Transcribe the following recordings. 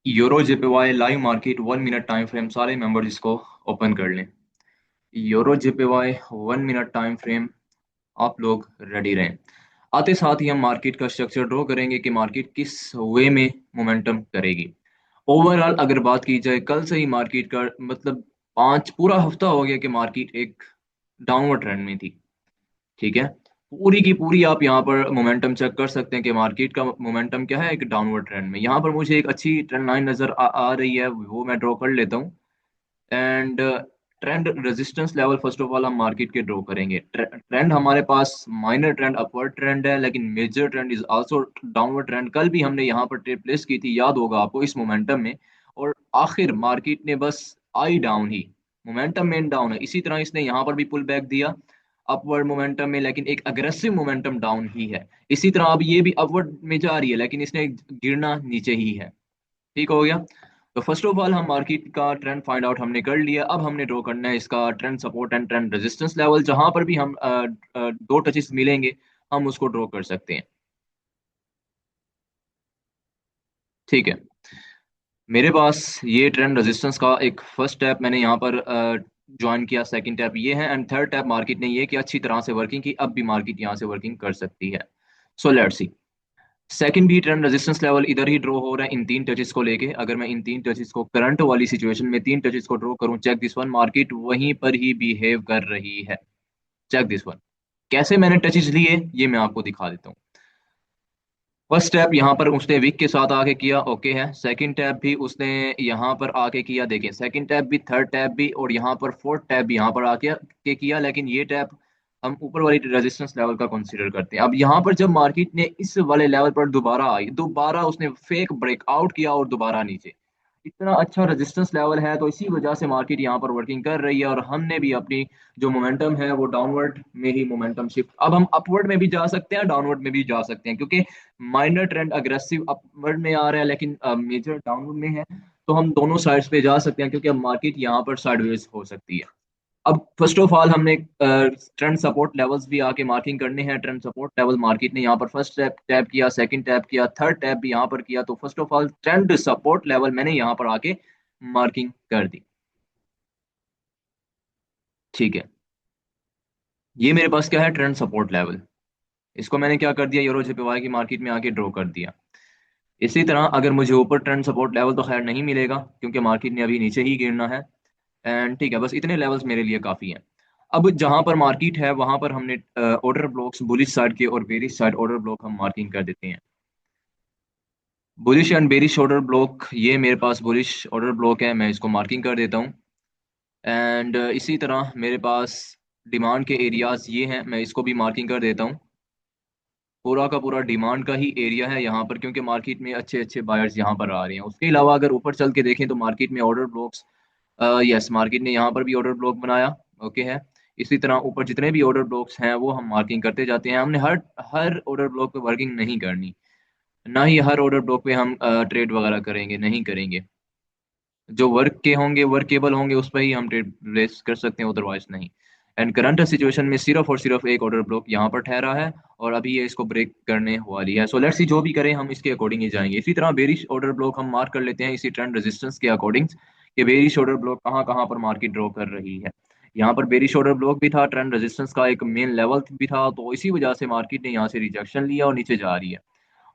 Euro JPY live market 1 minute time frame, सारे members इसको open कर लें। Euro JPY 1 minute time frame, आप लोग रेडी रहें। आते साथ ही हम मार्केट का स्ट्रक्चर ड्रॉ करेंगे कि मार्केट किस वे में मोमेंटम करेगी। ओवरऑल अगर बात की जाए, कल से ही मार्केट का मतलब पांच पूरा हफ्ता हो गया कि मार्केट एक डाउनवर्ड ट्रेंड में थी। ठीक है, पूरी की पूरी आप यहाँ पर मोमेंटम चेक कर सकते हैं कि मार्केट का मोमेंटम क्या है, एक डाउनवर्ड ट्रेंड में। यहाँ पर मुझे एक अच्छी ट्रेंड लाइन नजर आ रही है, वो मैं ड्रॉ कर लेता हूँ। And trend resistance level first of all हम मार्केट के ड्रॉ करेंगे। ट्रेंड हमारे पास माइनर ट्रेंड अपवर्ड ट्रेंड है, लेकिन major trend is also downward trend. कल भी हमने यहाँ पर ट्रेड प्लेस की थी, याद होगा आपको, इस मोमेंटम में। और आखिर मार्केट ने बस आई डाउन ही, मोमेंटम मेन डाउन है। इसी तरह इसने यहाँ पर भी पुल बैक दिया अपवर्ड मोमेंटम में, लेकिन एक अग्रेसिव मोमेंटम डाउन ही है। इसी तरह अब ये भी अपवर्ड में जा रही है, लेकिन इसने गिरना नीचे ही है। ठीक हो गया। तो फर्स्ट ऑफ ऑल हम मार्केट का ट्रेंड फाइंड आउट हमने कर लिया। अब हमने ड्रॉ करना है इसका trend support and trend resistance level. जहां पर भी हम दो टचेस मिलेंगे, हम उसको ड्रॉ कर सकते हैं। ठीक है, मेरे पास ये ट्रेंड रेजिस्टेंस का एक फर्स्ट टैप मैंने यहाँ पर ज्वाइन किया, सेकंड टैप ये है, एंड थर्ड टैप मार्केट ने ये कि अच्छी तरह से वर्किंग की। अब भी मार्केट यहाँ से वर्किंग कर सकती है। So let's C. सेकंड भी ट्रेंड रेजिस्टेंस लेवल इधर ही ड्रॉ हो रहा है इन तीन टचेस को लेके। अगर मैं इन तीन टचेस को करंट वाली सिचुएशन में तीन टचेस को ड्रॉ करूं, चेक दिस वन, मार्केट वहीं पर ही बिहेव कर रही है। Check this one. कैसे मैंने टचेस लिए ये मैं आपको दिखा देता हूँ। फर्स्ट स्टेप यहाँ पर उसने विक के साथ आके किया, ओके है। सेकंड टैप भी उसने यहाँ पर आके किया, देखें, सेकंड टैप भी, थर्ड टैप भी, और यहाँ पर फोर्थ टैप भी यहाँ पर आके के किया। लेकिन ये टैप हम ऊपर वाली रेजिस्टेंस लेवल का कंसीडर करते हैं। अब यहाँ पर जब मार्केट ने इस वाले लेवल पर दोबारा आई, दोबारा उसने फेक ब्रेकआउट किया और दोबारा नीचे, इतना अच्छा रेजिस्टेंस लेवल है, तो इसी वजह से मार्केट यहाँ पर वर्किंग कर रही है। और हमने भी अपनी जो मोमेंटम है वो डाउनवर्ड में ही मोमेंटम शिफ्ट, अब हम अपवर्ड में भी जा सकते हैं, डाउनवर्ड में भी जा सकते हैं, क्योंकि माइनर ट्रेंड अग्रेसिव अपवर्ड में आ रहा है, लेकिन मेजर डाउनवर्ड में है। तो हम दोनों साइड्स पे जा सकते हैं, क्योंकि अब मार्केट यहाँ पर साइडवेज हो सकती है। अब फर्स्ट ऑफ ऑल हमने ट्रेंड सपोर्ट लेवल्स भी आके मार्किंग करने हैं। ट्रेंड सपोर्ट लेवल मार्केट ने यहाँ पर फर्स्ट टैप टैप किया, सेकंड टैप किया, थर्ड टैप भी यहाँ पर किया। तो first of all trend support level मैंने यहाँ पर आके मार्किंग कर दी। ठीक है, ये मेरे पास क्या है, ट्रेंड सपोर्ट लेवल। इसको मैंने क्या कर दिया, यूरो जेपीवाई की मार्केट में आके ड्रॉ कर दिया। इसी तरह अगर मुझे ऊपर ट्रेंड सपोर्ट लेवल तो खैर नहीं मिलेगा, क्योंकि मार्केट ने अभी नीचे ही गिरना है। एंड ठीक है, बस इतने लेवल्स मेरे लिए काफ़ी हैं। अब जहां पर मार्केट है वहां पर हमने ऑर्डर ब्लॉक्स, बुलिश साइड के और बेरिश साइड ऑर्डर ब्लॉक हम मार्किंग कर देते हैं। Bullish and bearish order block, ये मेरे पास बुलिश ऑर्डर ब्लॉक है, मैं इसको मार्किंग कर देता हूँ। एंड इसी तरह मेरे पास डिमांड के एरियाज ये हैं, मैं इसको भी मार्किंग कर देता हूँ। पूरा का पूरा डिमांड का ही एरिया है यहाँ पर, क्योंकि मार्केट में अच्छे अच्छे बायर्स यहाँ पर आ रहे हैं। उसके अलावा अगर ऊपर चल के देखें तो मार्केट में ऑर्डर ब्लॉक्स, यस, मार्केट ने यहाँ पर भी ऑर्डर ब्लॉक बनाया, ओके है। इसी तरह ऊपर जितने भी ऑर्डर ब्लॉक्स हैं वो हम मार्किंग करते जाते हैं। हमने हर हर ऑर्डर ब्लॉक पे वर्किंग नहीं करनी, ना ही हर ऑर्डर ब्लॉक पे हम ट्रेड वगैरह करेंगे, नहीं करेंगे। जो वर्क के होंगे, वर्केबल होंगे, उस पर ही हम ट्रेड प्लेस कर सकते हैं, अदरवाइज नहीं। एंड करंट सिचुएशन में सिर्फ और सिर्फ एक ऑर्डर ब्लॉक यहाँ पर ठहरा है, और अभी ये इसको ब्रेक करने वाली है। सो लेट्स सी, जो भी करें हम इसके अकॉर्डिंग ही जाएंगे। इसी तरह बेरिश ऑर्डर ब्लॉक हम मार्क कर लेते हैं इसी ट्रेंड रेजिस्टेंस के अकॉर्डिंग, कि बेरिश ऑर्डर ब्लॉक कहाँ कहाँ पर मार्केट ड्रॉ कर रही है। यहाँ पर बेरिश ऑर्डर ब्लॉक भी था, ट्रेंड रेजिस्टेंस का एक मेन लेवल भी था, तो इसी वजह से मार्केट ने यहाँ से रिजेक्शन लिया और नीचे जा रही है।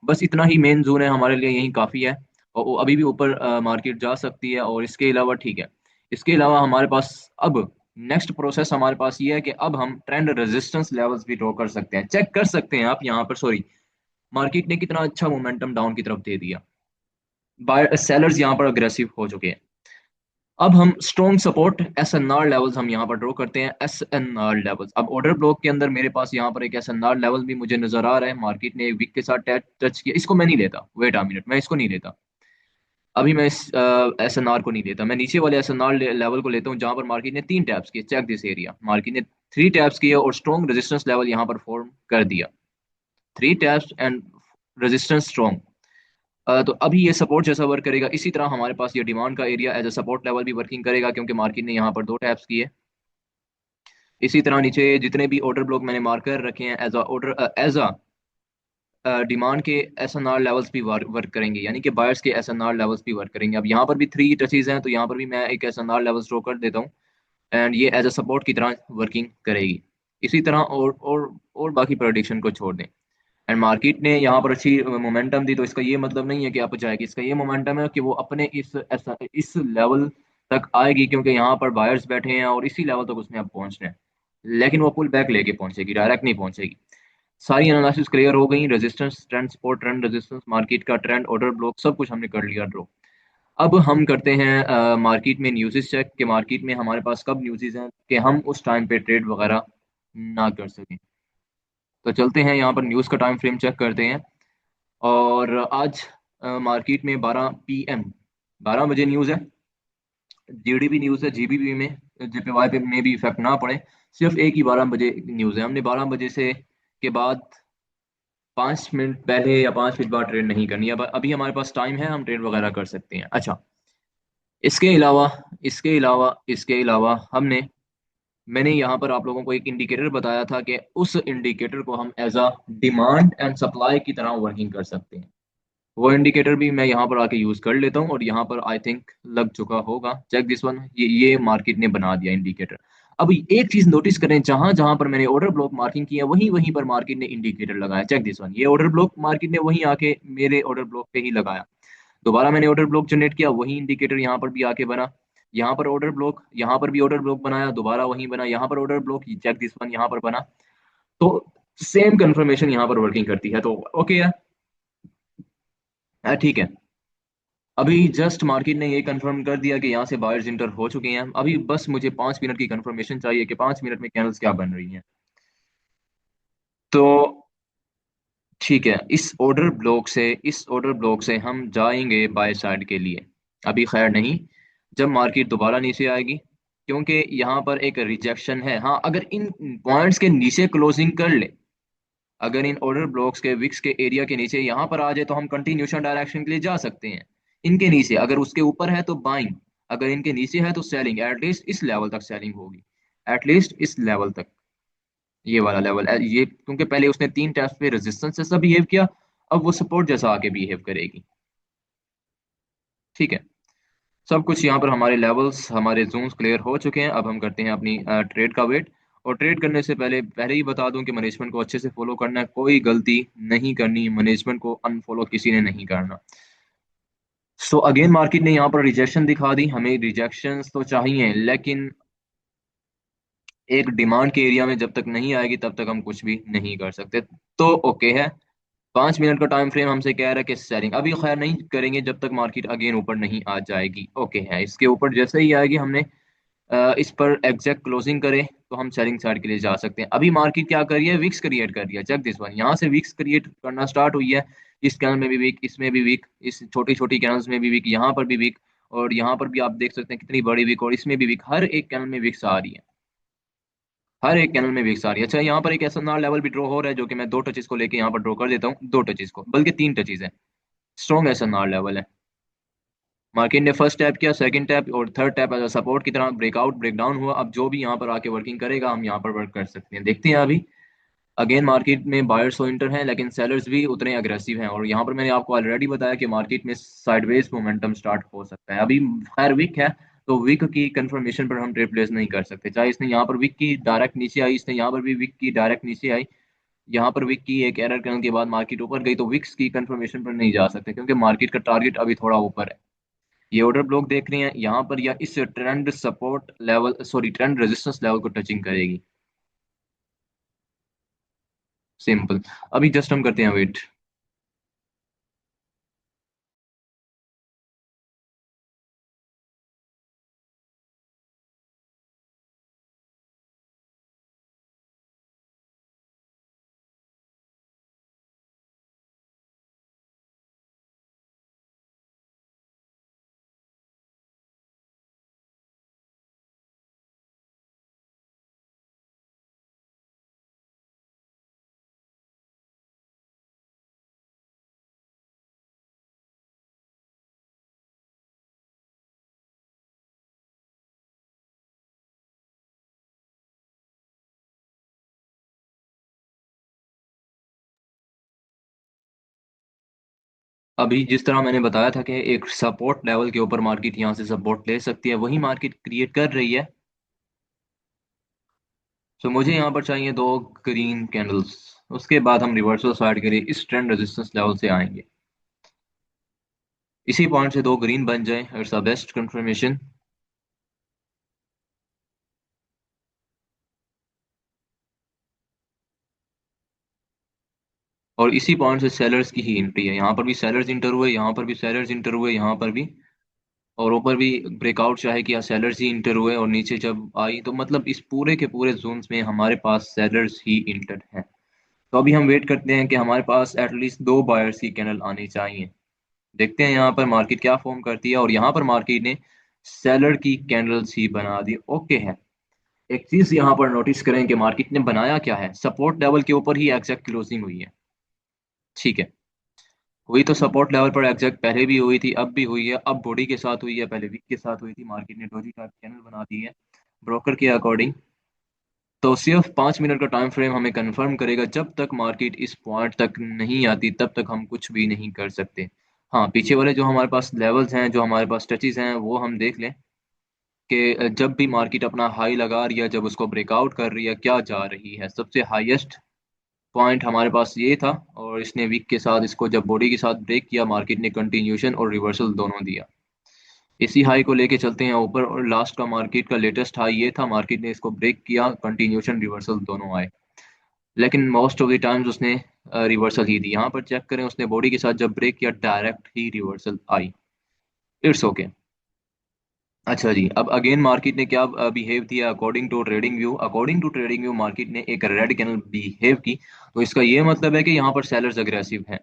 बस इतना ही मेन जोन है हमारे लिए, यही काफ़ी है। और वो अभी भी ऊपर मार्केट जा सकती है, और इसके अलावा ठीक है। इसके अलावा हमारे पास अब नेक्स्ट प्रोसेस हमारे पास ये है कि अब हम ट्रेंड रेजिस्टेंस लेवल्स भी ड्रॉ कर सकते हैं। चेक कर सकते हैं आप यहाँ पर, सॉरी, मार्केट ने कितना अच्छा मोमेंटम डाउन की तरफ दे दिया। बाय सेलर्स यहाँ पर अग्रेसिव हो चुके हैं। अब हम strong support S N R levels हम यहाँ पर ड्रॉ करते हैं, एस एन आर लेवल्स। अब ऑर्डर ब्लॉक के अंदर मेरे पास यहाँ पर एक एस एन आर लेवल भी मुझे नजर आ रहा है। मार्केट ने एक वीक के साथ टच किया, इसको मैं नहीं लेता, वेट अ मिनट, मैं इसको नहीं लेता। अभी मैं इस एस एन आर को नहीं लेता, मैं नीचे वाले एस एन आर लेवल को लेता हूँ, जहां पर मार्केट ने तीन टैप्स किए। चेक दिस एरिया, मार्केट ने थ्री टैप्स किए और स्ट्रॉन्ग रेजिस्टेंस लेवल यहाँ पर फॉर्म कर दिया। Three taps and resistance strong. तो अभी ये सपोर्ट जैसा वर्क करेगा। इसी तरह हमारे पास ये डिमांड का area as a support level भी वर्किंग करेगा, क्योंकि मार्केट ने यहाँ पर दो टैप्स किए। इसी तरह नीचे जितने भी ऑर्डर ब्लॉक मैंने मार्क कर रखे हैं as a order, as a demand के एसएनआर लेवल्स भी वर्क करेंगे, यानी कि बायर्स के एसएनआर लेवल्स भी वर्क करेंगे। अब यहाँ पर भी थ्री टचेज हैं, तो यहाँ पर भी मैं एक एसएनआर लेवल ड्रॉ कर देता हूँ, एंड ये एज अ सपोर्ट की तरह वर्किंग करेगी। इसी तरह और बाकी प्रोडिक्शन को छोड़ दें। एंड मार्केट ने यहाँ पर अच्छी मोमेंटम दी, तो इसका ये मतलब नहीं है कि आप जाएगी, इसका ये मोमेंटम है कि वो अपने इस लेवल तक आएगी, क्योंकि यहाँ पर बायर्स बैठे हैं और इसी लेवल तक उसने अब पहुंचना है। लेकिन वो पुल बैक लेके पहुंचेगी, डायरेक्ट नहीं पहुंचेगी। सारी एनालिसिस क्लियर हो गई, resistance, trend, support, trend, resistance, market का ट्रेंड, ऑर्डर ब्लॉक, सब कुछ हमने कर लिया ड्रॉ। अब हम करते हैं मार्केट में न्यूज़ चेक, कि मार्केट में हमारे पास कब न्यूज़ हैं कि हम उस टाइम पे ट्रेड वगैरह ना कर सकें। तो चलते हैं यहाँ पर न्यूज़ का टाइम फ्रेम चेक करते हैं। और आज मार्केट में 12 PM, 12 बजे न्यूज़ है। जीडीपी न्यूज़ है, जीबीपी में, जेपीवाई पे में भी इफेक्ट ना पड़े। सिर्फ एक ही 12 बजे न्यूज़ है। हमने 12 बजे से के बाद 5 मिनट पहले या 5 मिनट बाद ट्रेड नहीं करनी। अब अभी हमारे पास टाइम है, हम ट्रेड वगैरह कर सकते हैं। अच्छा, इसके अलावा इसके अलावा हमने मैंने यहाँ पर आप लोगों को एक इंडिकेटर बताया था कि उस इंडिकेटर को हम as a demand and supply की तरह वर्किंग कर सकते हैं। वो इंडिकेटर भी मैं यहाँ पर आके यूज कर लेता हूँ, और यहाँ पर आई थिंक लग चुका होगा। चेक दिस वन, ये मार्केट ने बना दिया इंडिकेटर। अब एक चीज नोटिस करें, जहां जहां पर मैंने ऑर्डर ब्लॉक मार्किंग किया वहीं वहीं पर मार्केट ने इंडिकेटर लगाया। चेक दिस वन, ये ऑर्डर ब्लॉक मार्केट ने वहीं आके मेरे ऑर्डर ब्लॉक पे ही लगाया। दोबारा मैंने ऑर्डर ब्लॉक जनरेट किया, वही इंडिकेटर यहाँ पर भी आके बना। यहाँ पर ऑर्डर ब्लॉक, यहाँ पर भी ऑर्डर ब्लॉक बनाया, दोबारा वहीं बना, यहाँ पर order block, check this one, यहाँ पर बना। तो सेम कंफर्मेशन यहाँ पर वर्किंग करती है। तो ओके है, ठीक है। अभी जस्ट मार्केट ने ये कंफर्म कर दिया कि यहाँ से बायर्स इंटर हो चुके हैं। अभी बस मुझे 5 मिनट की कंफर्मेशन चाहिए कि 5 मिनट में कैंडल्स क्या बन रही हैं। तो ठीक है, इस ऑर्डर ब्लॉक से हम जाएंगे बाय साइड के लिए। अभी खैर नहीं, जब मार्केट दोबारा नीचे आएगी, क्योंकि यहाँ पर एक रिजेक्शन है। हाँ, अगर इन पॉइंट्स के नीचे क्लोजिंग कर ले, अगर इन ऑर्डर ब्लॉक्स के विक्स के एरिया के नीचे यहाँ पर आ जाए, तो हम कंटिन्यूशन डायरेक्शन के लिए जा सकते हैं। इनके नीचे अगर उसके ऊपर है तो बाइंग, अगर इनके नीचे है तो सेलिंग। एटलीस्ट इस लेवल तक सेलिंग होगी, एटलीस्ट इस लेवल तक। ये वाला लेवल ये, क्योंकि पहले उसने 3 टैप्स पे रेजिस्टेंस जैसा बिहेव किया, अब वो सपोर्ट जैसा आके बिहेव करेगी। ठीक है, सब कुछ यहाँ पर हमारे लेवल्स, हमारे जोन्स क्लियर हो चुके हैं। अब हम करते हैं अपनी ट्रेड का वेट। और ट्रेड करने से पहले पहले ही बता दूं कि मैनेजमेंट को अच्छे से फॉलो करना है, कोई गलती नहीं करनी, मैनेजमेंट को अनफॉलो किसी ने नहीं करना। सो अगेन मार्केट ने यहाँ पर रिजेक्शन दिखा दी। हमें रिजेक्शंस तो चाहिए, लेकिन एक डिमांड के एरिया में जब तक नहीं आएगी तब तक हम कुछ भी नहीं कर सकते। तो ओके है, 5 मिनट का टाइम फ्रेम हमसे कह रहा है कि सेलिंग अभी खैर नहीं करेंगे जब तक मार्केट अगेन ऊपर नहीं आ जाएगी। ओके है, इसके ऊपर जैसे ही आएगी, हमने इस पर एग्जैक्ट क्लोजिंग करें, तो हम सेलिंग साइड के लिए जा सकते हैं। अभी मार्केट क्या कर रही है, विक्स क्रिएट कर रही है। चेक दिस वन, यहाँ से विक्स क्रिएट करना स्टार्ट हुई है। इस कैनल में भी वीक, इसमें भी वीक, इस छोटी छोटी कैनल्स में भी वीक, यहाँ पर भी वीक, और यहाँ पर भी आप देख सकते हैं कितनी बड़ी वीक, और इसमें भी वीक। हर एक कैनल में विक्स आ रही है, हर एक कैनल में विक्स आ रही है। अच्छा, यहाँ पर एक ऐसा लेवल भी ड्रॉ हो रहा है, जो कि मैं 2 टचेस को लेके यहाँ पर ड्रॉ कर देता हूँ। 2 टचेस को, बल्कि 3 टचेस है। स्ट्रॉन्ग एस लेवल है। मार्केट ने फर्स्ट टैप किया, सेकंड टैप और थर्ड टैप एज सपोर्ट की तरह ब्रेकआउट, ब्रेकडाउन हुआ। अब जो भी यहाँ पर आके वर्किंग करेगा, हम यहाँ पर वर्क कर सकते हैं। देखते हैं अभी। अगेन मार्केट में बायर्स तो इंटर हैं, लेकिन सेलर्स भी उतने अग्रेसिव हैं। और यहाँ पर मैंने आपको ऑलरेडी बताया कि मार्केट में साइडवेज मोमेंटम स्टार्ट हो सकता है। अभी खैर वीक है, तो वीक की कंफर्मेशन पर हम ट्रेड प्लेस नहीं कर सकते। चाहे इसने यहाँ पर वीक की डायरेक्ट नीचे आई, इसने यहाँ पर भी वीक की डायरेक्ट नीचे आई, यहाँ पर वीक की एक एरर करने के बाद मार्केट ऊपर गई, तो विक्स की कंफर्मेशन पर नहीं जा सकते, क्योंकि मार्केट का टारगेट अभी थोड़ा ऊपर है। ये ऑर्डर ब्लॉक देख रहे हैं यहाँ पर, या इस trend support level, sorry trend resistance level को टचिंग करेगी। सिंपल। अभी जस्ट हम करते हैं वेट। अभी जिस तरह मैंने बताया था कि एक सपोर्ट लेवल के ऊपर मार्केट यहाँ से सपोर्ट ले सकती है, वही मार्केट क्रिएट कर रही है। तो मुझे यहाँ पर चाहिए दो ग्रीन कैंडल्स। उसके बाद हम रिवर्सल साइड के लिए इस ट्रेंड रेजिस्टेंस लेवल से आएंगे। इसी पॉइंट से दो ग्रीन बन जाए, इट्स अ बेस्ट कंफर्मेशन। और इसी पॉइंट से सेलर्स की ही एंट्री है। यहाँ पर भी सेलर्स इंटर हुए, यहाँ पर भी सेलर्स इंटर हुए, यहाँ पर भी, और ऊपर भी ब्रेकआउट चाहे किया, सेलर्स ही इंटर हुए, और नीचे जब आई तो मतलब इस पूरे के पूरे जोन्स में हमारे पास सेलर्स ही इंटर हैं। तो अभी हम वेट करते हैं कि हमारे पास एटलीस्ट दो बायर्स की कैंडल आनी चाहिए। देखते हैं यहाँ पर मार्केट क्या फॉर्म करती है, और यहाँ पर मार्केट ने सेलर की कैंडल्स ही बना दी। ओके है। एक चीज यहाँ पर नोटिस करें कि मार्केट ने बनाया क्या है, सपोर्ट लेवल के ऊपर ही एग्जैक्ट क्लोजिंग हुई है। ठीक है, हुई तो सपोर्ट लेवल पर एग्जैक्ट पहले भी हुई थी, अब भी हुई है, अब बॉडी के साथ हुई है, पहले वीक के साथ हुई थी। मार्केट ने डोजी टाइप चैनल बना दी है ब्रोकर के अकॉर्डिंग। तो सिर्फ 5 मिनट का टाइम फ्रेम हमें कंफर्म करेगा। जब तक मार्केट इस पॉइंट तक नहीं आती तब तक हम कुछ भी नहीं कर सकते। हाँ, पीछे वाले जो हमारे पास लेवल्स हैं, जो हमारे पास टचेस हैं, वो हम देख लें कि जब भी मार्केट अपना हाई लगा रही है, जब उसको ब्रेकआउट कर रही है, क्या जा रही है। सबसे हाईएस्ट पॉइंट हमारे पास ये था, और इसने वीक के साथ इसको जब बॉडी के साथ ब्रेक किया, मार्केट ने कंटिन्यूशन और रिवर्सल दोनों दिया। इसी हाई को लेके चलते हैं ऊपर, और लास्ट का मार्केट का लेटेस्ट हाई ये था, मार्केट ने इसको ब्रेक किया, कंटिन्यूशन रिवर्सल दोनों आए। लेकिन मोस्ट ऑफ द टाइम्स उसने रिवर्सल ही दी। यहाँ पर चेक करें, उसने बॉडी के साथ जब ब्रेक किया, डायरेक्ट ही रिवर्सल आई। It's okay. अच्छा जी, अब अगेन मार्केट ने क्या बिहेव किया according to trading view. According to trading view market ने एक रेड कैंडल बिहेव की। तो इसका ये मतलब है कि यहाँ पर सेलर्स अग्रेसिव हैं।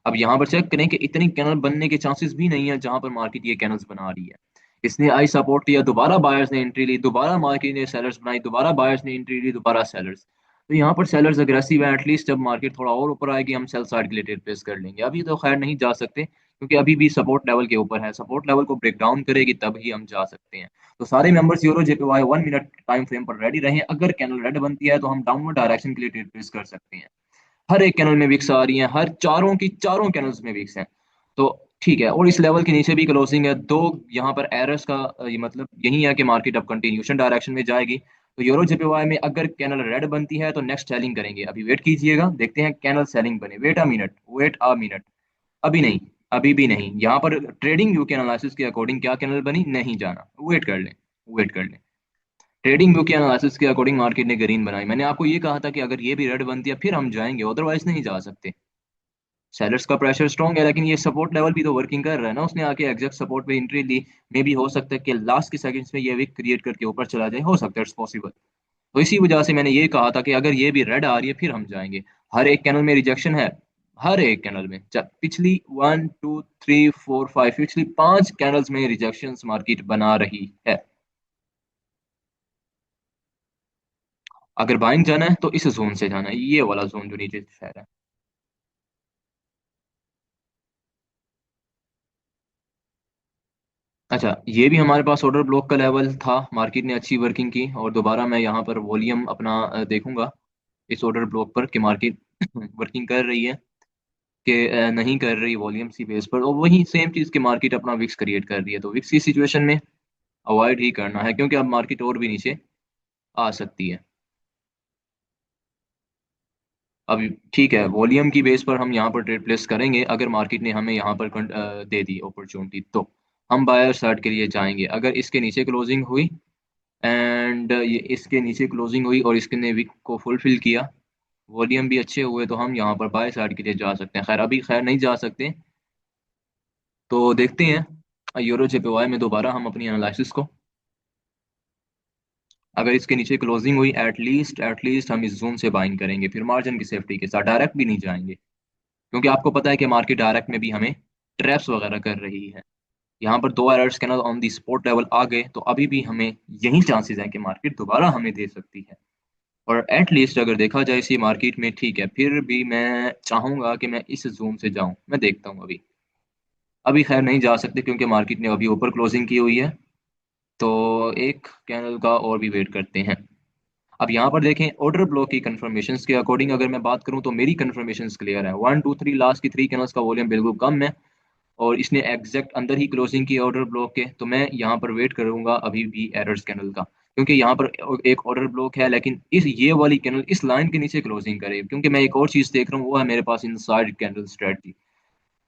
अब यहाँ पर चेक करें कि इतनी कैनल बनने के चांसेस भी नहीं है जहां पर मार्केट ये कैनल्स बना रही है। इसने आई सपोर्ट लिया, दोबारा बायर्स ने एंट्री ली, दोबारा मार्केट ने सेलर्स बनाई, दोबारा बायर्स ने एंट्री ली, दोबारा सेलर्स। तो यहाँ पर सेलर्स अग्रेसिव है। एटलीस्ट जब मार्केट थोड़ा और ऊपर आएगी हम सेल साइड के लिए ट्रेड प्लेस कर लेंगे। अभी तो खैर नहीं जा सकते, क्योंकि अभी भी सपोर्ट लेवल के ऊपर है। सपोर्ट लेवल को ब्रेक डाउन करेगी तब ही हम जा सकते हैं। तो सारे members euro JPY 1 minute time frame पर रेडी रहें। अगर कैनल रेड बनती है तो हम डाउनवर्ड डायरेक्शन के लिए ट्रेड प्लेस कर सकते हैं। हर एक कैनल में विक्स आ रही हैं, हर चारों की चारों कैनल्स में विक्स हैं। तो ठीक है, और इस लेवल के नीचे भी क्लोजिंग है। दो यहाँ पर एरर्स का ये मतलब यही है कि मार्केट अब कंटिन्यूशन डायरेक्शन में जाएगी। तो यूरो जेपीवाई में अगर कैनल रेड बनती है तो नेक्स्ट सेलिंग करेंगे। अभी वेट कीजिएगा, देखते हैं कैनल सेलिंग बने। Wait a minute, wait a minute. अभी नहीं, अभी भी नहीं। यहाँ पर ट्रेडिंग व्यू के एनालिसिस के अकॉर्डिंग क्या कैनल बनी नहीं जाना, वेट कर लें, वेट कर लें। ट्रेडिंग व्यू के एनालिसिस के अकॉर्डिंग मार्केट ने ग्रीन बनाई। मैंने आपको ये कहा था कि अगर ये भी रेड बनती है फिर हम जाएंगे, अदरवाइज नहीं जा सकते। सेलर्स का प्रेशर स्ट्रांग है, लेकिन ये सपोर्ट लेवल भी तो वर्किंग कर रहा है ना। उसने आके एग्जैक्ट सपोर्ट पे एंट्री ली। मे भी हो सकता है कि लास्ट के सेकंड्स में ये विक क्रिएट करके ऊपर चला जाए, हो सकता है, इट्स पॉसिबल। तो इसी वजह से मैंने ये कहा था कि अगर ये भी रेड आ रही है फिर हम जाएंगे। हर एक कैनल में रिजेक्शन है, हर एक कैनल में। पिछली 1 2 3 4 5, पिछली 5 कैनल्स में रिजेक्शन मार्केट बना रही है। अगर बाइंग जाना है तो इस जोन से जाना है, ये वाला जोन जो नीचे शहर है। अच्छा, ये भी हमारे पास ऑर्डर ब्लॉक का लेवल था। मार्केट ने अच्छी वर्किंग की, और दोबारा मैं यहाँ पर वॉल्यूम अपना देखूंगा इस ऑर्डर ब्लॉक पर कि मार्केट वर्किंग कर रही है कि नहीं कर रही, वॉल्यूम सी बेस पर। और वही सेम चीज़ की मार्केट अपना विक्स क्रिएट कर रही है। तो विक्स की सिचुएशन में अवॉइड ही करना है, क्योंकि अब मार्केट और भी नीचे आ सकती है। अब ठीक है, वॉल्यूम की बेस पर हम यहाँ पर ट्रेड प्लेस करेंगे। अगर मार्केट ने हमें यहाँ पर दे दी अपॉर्चुनिटी तो हम बायर साइड के लिए जाएंगे। अगर इसके नीचे क्लोजिंग हुई, एंड ये इसके नीचे क्लोजिंग हुई और इसने विक को फुलफिल किया, वॉल्यूम भी अच्छे हुए, तो हम यहाँ पर बाय साइड के लिए जा सकते हैं। खैर अभी खैर नहीं जा सकते। तो देखते हैं यूरो जेपीवाई में दोबारा हम अपनी एनालिसिस को। अगर इसके नीचे क्लोजिंग हुई, एटलीस्ट हम इस जोन से बाइंग करेंगे, फिर मार्जिन की सेफ्टी के साथ डायरेक्ट भी नहीं जाएंगे। क्योंकि आपको पता है कि मार्केट डायरेक्ट में भी हमें ट्रैप्स वगैरह कर रही है। यहाँ पर दो errors candle on the spot level आ गए, तो अभी भी हमें यही चांसेस हैं कि मार्केट दोबारा हमें दे सकती है। और एटलीस्ट अगर देखा जाए इसी मार्केट में, ठीक है, फिर भी मैं चाहूंगा कि मैं इस जोन से जाऊं। मैं देखता हूं। अभी अभी खैर नहीं जा सकते, क्योंकि मार्केट ने अभी ऊपर क्लोजिंग की हुई है। तो एक कैनल का और भी वेट करते हैं। अब यहाँ पर देखें ऑर्डर ब्लॉक की कंफर्मेशन के अकॉर्डिंग अगर मैं बात करूँ तो मेरी कंफर्मेशन क्लियर है। 1 2 3 लास्ट की 3 कैनल्स का वॉल्यूम बिल्कुल कम है और इसने एग्जैक्ट अंदर ही क्लोजिंग की ऑर्डर ब्लॉक के, तो मैं यहाँ पर वेट करूंगा अभी भी एरर्स कैनल का, क्योंकि यहाँ पर एक ऑर्डर ब्लॉक है लेकिन इस ये वाली कैनल इस लाइन के नीचे क्लोजिंग करे, क्योंकि मैं एक और चीज देख रहा हूँ वो है मेरे पास इनसाइड कैंडल स्ट्रेटजी।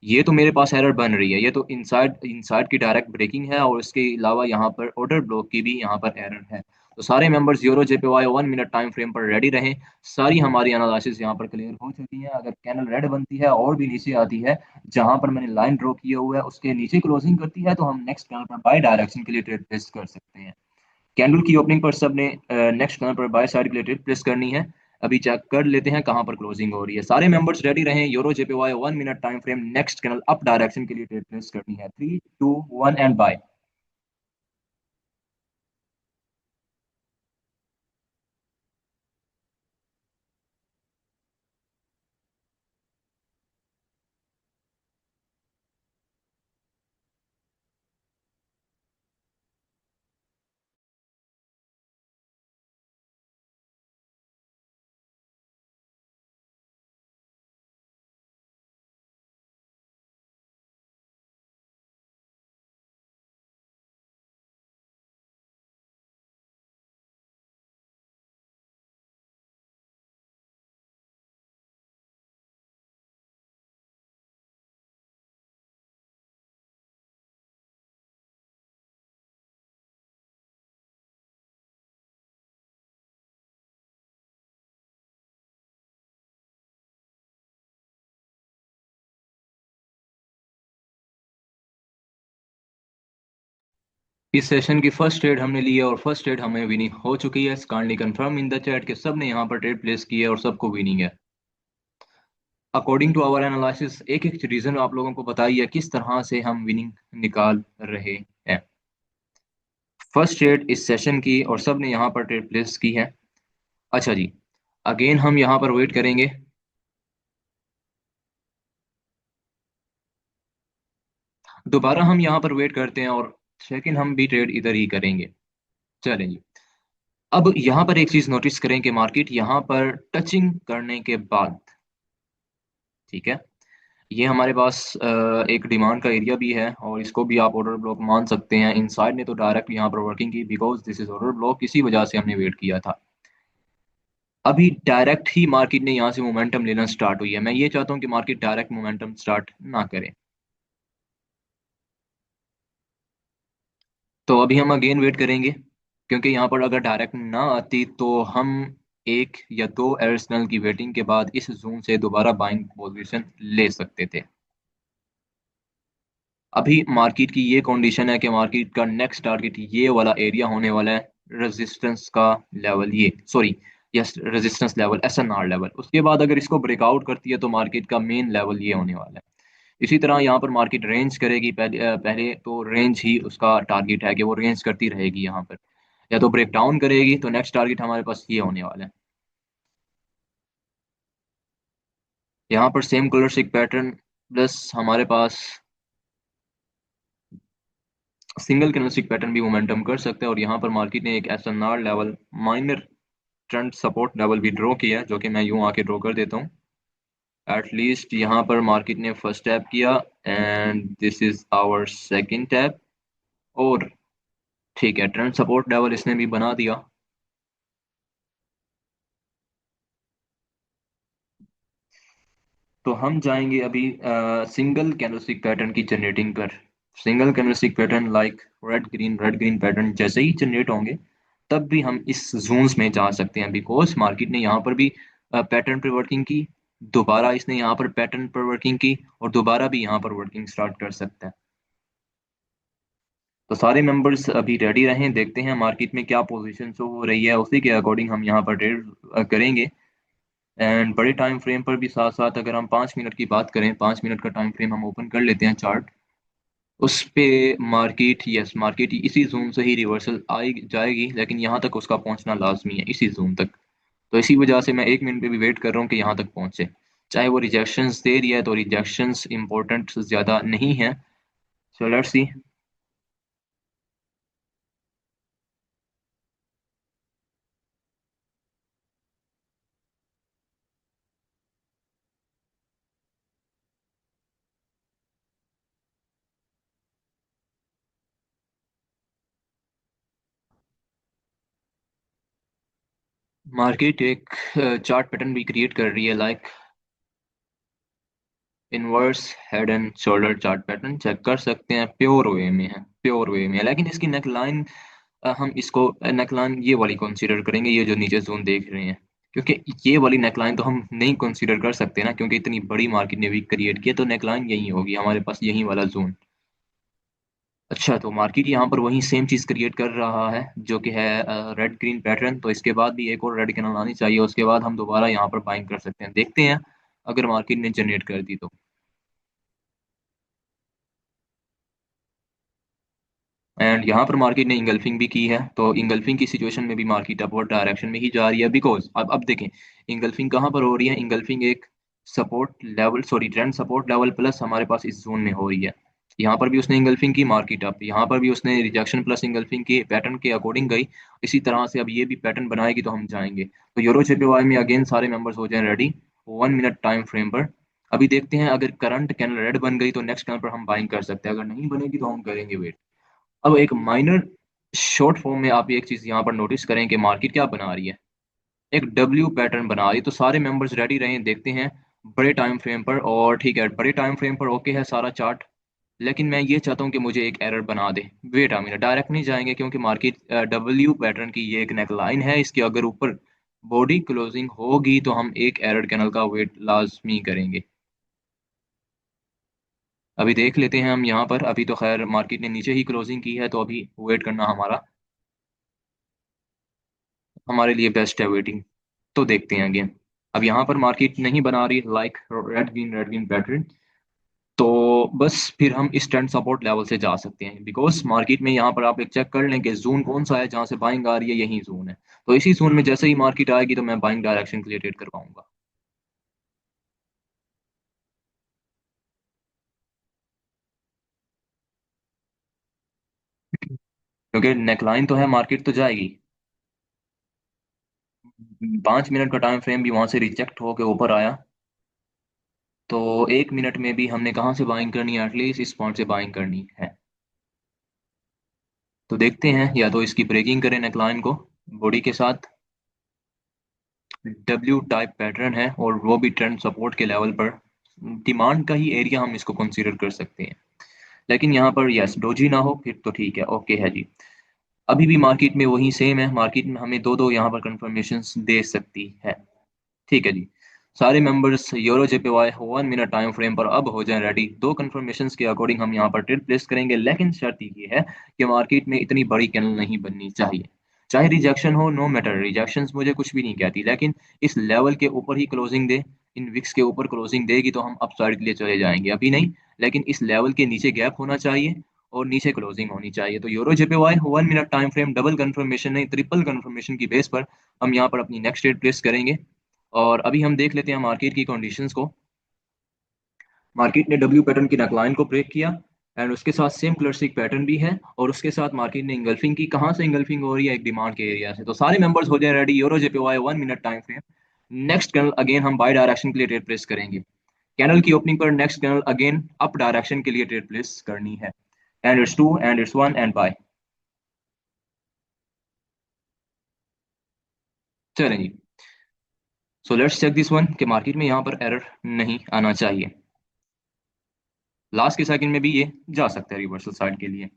ये तो मेरे पास एरर बन रही है, ये तो इनसाइड इनसाइड की डायरेक्ट ब्रेकिंग है और इसके अलावा यहाँ पर ऑर्डर ब्लॉक की भी यहाँ पर एरर है। तो सारे members euro JPY 1 minute time frame पर रेडी रहें। सारी हमारी एनालिसिस यहाँ पर क्लियर हो चुकी है। अगर कैनल रेड बनती है और भी नीचे आती है जहां पर मैंने लाइन ड्रॉ किया हुआ है उसके नीचे क्लोजिंग करती है, तो हम नेक्स्ट कैनल पर बाय डायरेक्शन के लिए ट्रेड प्लेस कर सकते हैं। कैंडल की ओपनिंग पर सबने नेक्स्ट कैनल पर बाय साइड के लिए ट्रेड प्लेस करनी है। अभी चेक कर लेते हैं कहां पर क्लोजिंग हो रही है। सारे मेंबर्स रेडी रहें। Euro JPY 1 minute time frame next candle up direction के लिए ट्रेड प्लेस करनी है। 3 2 1 एंड बाय। इस सेशन की फर्स्ट ट्रेड हमने ली है और फर्स्ट ट्रेड हमें विनिंग हो चुकी है। Kindly confirm in the chat के सब ने यहाँ पर ट्रेड प्लेस की है और सबको विनिंग है। अकॉर्डिंग टू आवर एनालिसिस एक एक रीजन आप लोगों को बताइए किस तरह से हम विनिंग निकाल रहे हैं। फर्स्ट ट्रेड इस सेशन की और सब ने यहाँ पर ट्रेड प्लेस की है। अच्छा जी, अगेन हम यहाँ पर वेट करेंगे। दोबारा हम यहाँ पर वेट करते हैं और सेकंड हम भी ट्रेड इधर ही करेंगे। चलें जी। अब यहाँ पर एक चीज नोटिस करें कि मार्केट यहाँ पर टचिंग करने के बाद, ठीक है, ये हमारे पास एक डिमांड का एरिया भी है और इसको भी आप ऑर्डर ब्लॉक मान सकते हैं। इनसाइड ने तो डायरेक्ट यहाँ पर वर्किंग की because this is order block, इसी वजह से हमने वेट किया था। अभी डायरेक्ट ही मार्केट ने यहाँ से मोमेंटम लेना स्टार्ट हुई है। मैं ये चाहता हूँ कि मार्केट डायरेक्ट मोमेंटम स्टार्ट ना करे। तो अभी हम अगेन वेट करेंगे, क्योंकि यहाँ पर अगर डायरेक्ट ना आती तो हम एक या दो एडिशनल की वेटिंग के बाद इस जोन से दोबारा बाइंग पोजीशन ले सकते थे। अभी मार्केट की ये कंडीशन है कि मार्केट का नेक्स्ट टारगेट ये वाला एरिया होने वाला है, रेजिस्टेंस का लेवल, ये sorry, yes, resistance level, SNR level. उसके बाद अगर इसको ब्रेकआउट करती है तो मार्केट का मेन लेवल ये होने वाला है। इसी तरह यहाँ पर मार्केट रेंज करेगी। पहले तो रेंज ही उसका टारगेट है कि वो रेंज करती रहेगी यहाँ पर, या तो ब्रेक डाउन करेगी तो नेक्स्ट टारगेट हमारे पास ये होने वाला है। यहाँ पर same colour stick pattern plus हमारे पास सिंगल कैंडलस्टिक पैटर्न भी मोमेंटम कर सकता है। और यहाँ पर मार्केट ने एक SNR level, minor trend support level भी ड्रॉ किया है, जो कि मैं यूं आके ड्रॉ कर देता हूँ। एटलीस्ट यहाँ पर मार्केट ने फर्स्ट टैप किया and this is our second tap, और ठीक है, ट्रेंड सपोर्ट लेवल इसने भी बना दिया। तो हम जाएंगे अभी सिंगल कैंडलस्टिक पैटर्न की जनरेटिंग पर। Single candlestick pattern like red green pattern जैसे ही जनरेट होंगे तब भी हम इस जोन्स में जा सकते हैं, बिकॉज मार्केट ने यहाँ पर भी पैटर्न पर वर्किंग की, दोबारा इसने यहाँ पर पैटर्न पर वर्किंग की और दोबारा भी यहाँ पर वर्किंग स्टार्ट कर सकता है। तो सारे मेंबर्स अभी रेडी रहें, देखते हैं मार्केट में क्या पोजीशन शो हो रही है, उसी के अकॉर्डिंग हम यहाँ पर ट्रेड करेंगे। एंड बड़े टाइम फ्रेम पर भी साथ साथ अगर हम 5 मिनट की बात करें, 5 मिनट का टाइम फ्रेम हम ओपन कर लेते हैं चार्ट, उस पे मार्केट, यस, मार्केट इसी जोन से ही रिवर्सल आई जाएगी, लेकिन यहाँ तक उसका पहुंचना लाजमी है, इसी जोन तक। तो इसी वजह से मैं 1 मिनट पे भी वेट कर रहा हूँ कि यहाँ तक पहुंचे। चाहे वो रिजेक्शंस दे रही है तो रिजेक्शंस इंपॉर्टेंट ज्यादा नहीं है। So let's see. मार्केट एक चार्ट पैटर्न भी क्रिएट कर रही है, like inverse head and shoulder chart pattern check कर सकते हैं, प्योर वे में है, प्योर वे में है। लेकिन इसकी नेकलाइन, हम इसको नेकलाइन ये वाली कंसीडर करेंगे, ये जो नीचे जोन देख रहे हैं, क्योंकि ये वाली नेकलाइन तो हम नहीं कंसीडर कर सकते ना, क्योंकि इतनी बड़ी मार्केट ने वीक क्रिएट किया, तो नेकलाइन यही होगी हमारे पास, यही वाला जोन। अच्छा, तो मार्केट यहाँ पर वही सेम चीज क्रिएट कर रहा है, जो कि है रेड ग्रीन पैटर्न। तो इसके बाद भी एक और रेड कैनल आनी चाहिए, उसके बाद हम दोबारा यहाँ पर बाइंग कर सकते हैं, देखते हैं अगर मार्केट ने जनरेट कर दी तो। एंड यहाँ पर मार्केट ने इंगल्फिंग भी की है, तो इंगल्फिंग की सिचुएशन में भी मार्केट अपवर्ड डायरेक्शन में ही जा रही है, बिकॉज अब देखें इंगल्फिंग कहाँ पर हो रही है। इंगल्फिंग एक support level, sorry trend support level plus हमारे पास इस जोन में हो रही है। यहाँ पर भी उसने इंगल्फिंग की, मार्केट अप, यहाँ पर भी उसने रिजेक्शन प्लस इंगल्फिंग के पैटर्न के अकॉर्डिंग गई। इसी तरह से अब ये भी पैटर्न बनाएगी तो हम जाएंगे। तो यूरो जेपीवाई में अगेन सारे मेंबर्स हो जाएं रेडी 1 मिनट टाइम फ्रेम पर। अभी देखते हैं अगर करंट कैंडल रेड बन गई तो नेक्स्ट कैंडल पर हम बाइंग कर सकते हैं, अगर नहीं बनेगी तो हम करेंगे वेट। अब एक माइनर शॉर्ट फॉर्म में आप एक चीज यहाँ पर नोटिस करें कि मार्केट क्या बना रही है, एक डब्ल्यू पैटर्न बना रही है। तो सारे मेंबर्स रेडी रहें, देखते हैं बड़े टाइम फ्रेम पर। और ठीक है, बड़े टाइम फ्रेम पर ओके है सारा चार्ट, लेकिन मैं ये चाहता हूँ कि मुझे एक एरर बना दे। वेट आ मिनट, डायरेक्ट नहीं जाएंगे क्योंकि मार्केट डब्ल्यू पैटर्न की ये एक नेक लाइन है, इसके अगर ऊपर बॉडी क्लोजिंग होगी तो हम एक एरर कैनल का वेट लाजमी करेंगे। अभी देख लेते हैं हम यहाँ पर, अभी तो खैर मार्केट ने नीचे ही क्लोजिंग की है, तो अभी वेट करना हमारा हमारे लिए बेस्ट है, वेटिंग। तो देखते हैं अगेन, अब यहाँ पर मार्केट नहीं बना रही लाइक रेड ग्रीन पैटर्न, तो बस फिर हम इस ट्रेंड सपोर्ट लेवल से जा सकते हैं, बिकॉज मार्केट में यहाँ पर आप एक चेक कर लें कि जोन कौन सा है जहाँ से बाइंग आ रही है, यही जोन है। तो इसी जोन में जैसे ही मार्केट आएगी तो मैं बाइंग डायरेक्शन के लिए ट्रेड कर पाऊंगा। क्योंकि नेकलाइन तो है, मार्केट तो जाएगी। 5 मिनट का टाइम फ्रेम भी वहां से रिजेक्ट होकर ऊपर आया, तो 1 मिनट में भी हमने कहाँ से बाइंग करनी है, एटलीस्ट इस पॉइंट से बाइंग करनी है। तो देखते हैं, या तो इसकी ब्रेकिंग करें नेकलाइन को बॉडी के साथ, डब्ल्यू टाइप पैटर्न है और वो भी ट्रेंड सपोर्ट के लेवल पर, डिमांड का ही एरिया हम इसको कंसीडर कर सकते हैं। लेकिन यहाँ पर यस डोजी ना हो फिर तो ठीक है, ओके है जी। अभी भी मार्केट में वही सेम है, मार्केट में हमें दो दो यहाँ पर कंफर्मेशन दे सकती है। ठीक है जी, सारे members euro JPY 1 minute time frame पर अब हो जाएं रेडी। दो कंफर्मेशंस के अकॉर्डिंग हम यहाँ पर ट्रेड प्लेस करेंगे, लेकिन शर्त ये है कि मार्केट में इतनी बड़ी कैंडल नहीं बननी चाहिए। चाहे रिजेक्शन हो, नो मैटर, रिजेक्शंस मुझे कुछ भी नहीं कहती, लेकिन इस लेवल के ऊपर ही क्लोजिंग दे, इन विक्स के ऊपर क्लोजिंग देगी तो हम अपसाइड के लिए चले जाएंगे, अभी नहीं। लेकिन इस लेवल के नीचे गैप होना चाहिए और नीचे क्लोजिंग होनी चाहिए। तो euro JPY 1 minute time frame double confirmation नहीं, ट्रिपल कंफर्मेशन की बेस पर हम यहाँ पर अपनी नेक्स्ट ट्रेड प्लेस करेंगे। और अभी हम देख लेते हैं मार्केट की कंडीशंस को। मार्केट ने डब्ल्यू पैटर्न की नेकलाइन को ब्रेक किया, एंड उसके साथ सेम क्लर्सिक पैटर्न भी है, और उसके साथ मार्केट ने इंगल्फिंग की। कहाँ से इंगल्फिंग हो रही है, एक डिमांड के एरिया से। तो सारे मेंबर्स हो जाए ready, Euro JPY 1 minute time frame. Next candle again हम बाय डायरेक्शन के लिए ट्रेड प्लेस करेंगे। कैंडल की ओपनिंग पर next candle again up direction के लिए ट्रेड प्लेस करनी है। And it's two and it's one and buy. चलें जी, so let's check this one कि मार्केट में यहाँ पर एरर नहीं आना चाहिए। लास्ट के सेकंड में भी ये जा सकता है रिवर्सल साइड के लिए।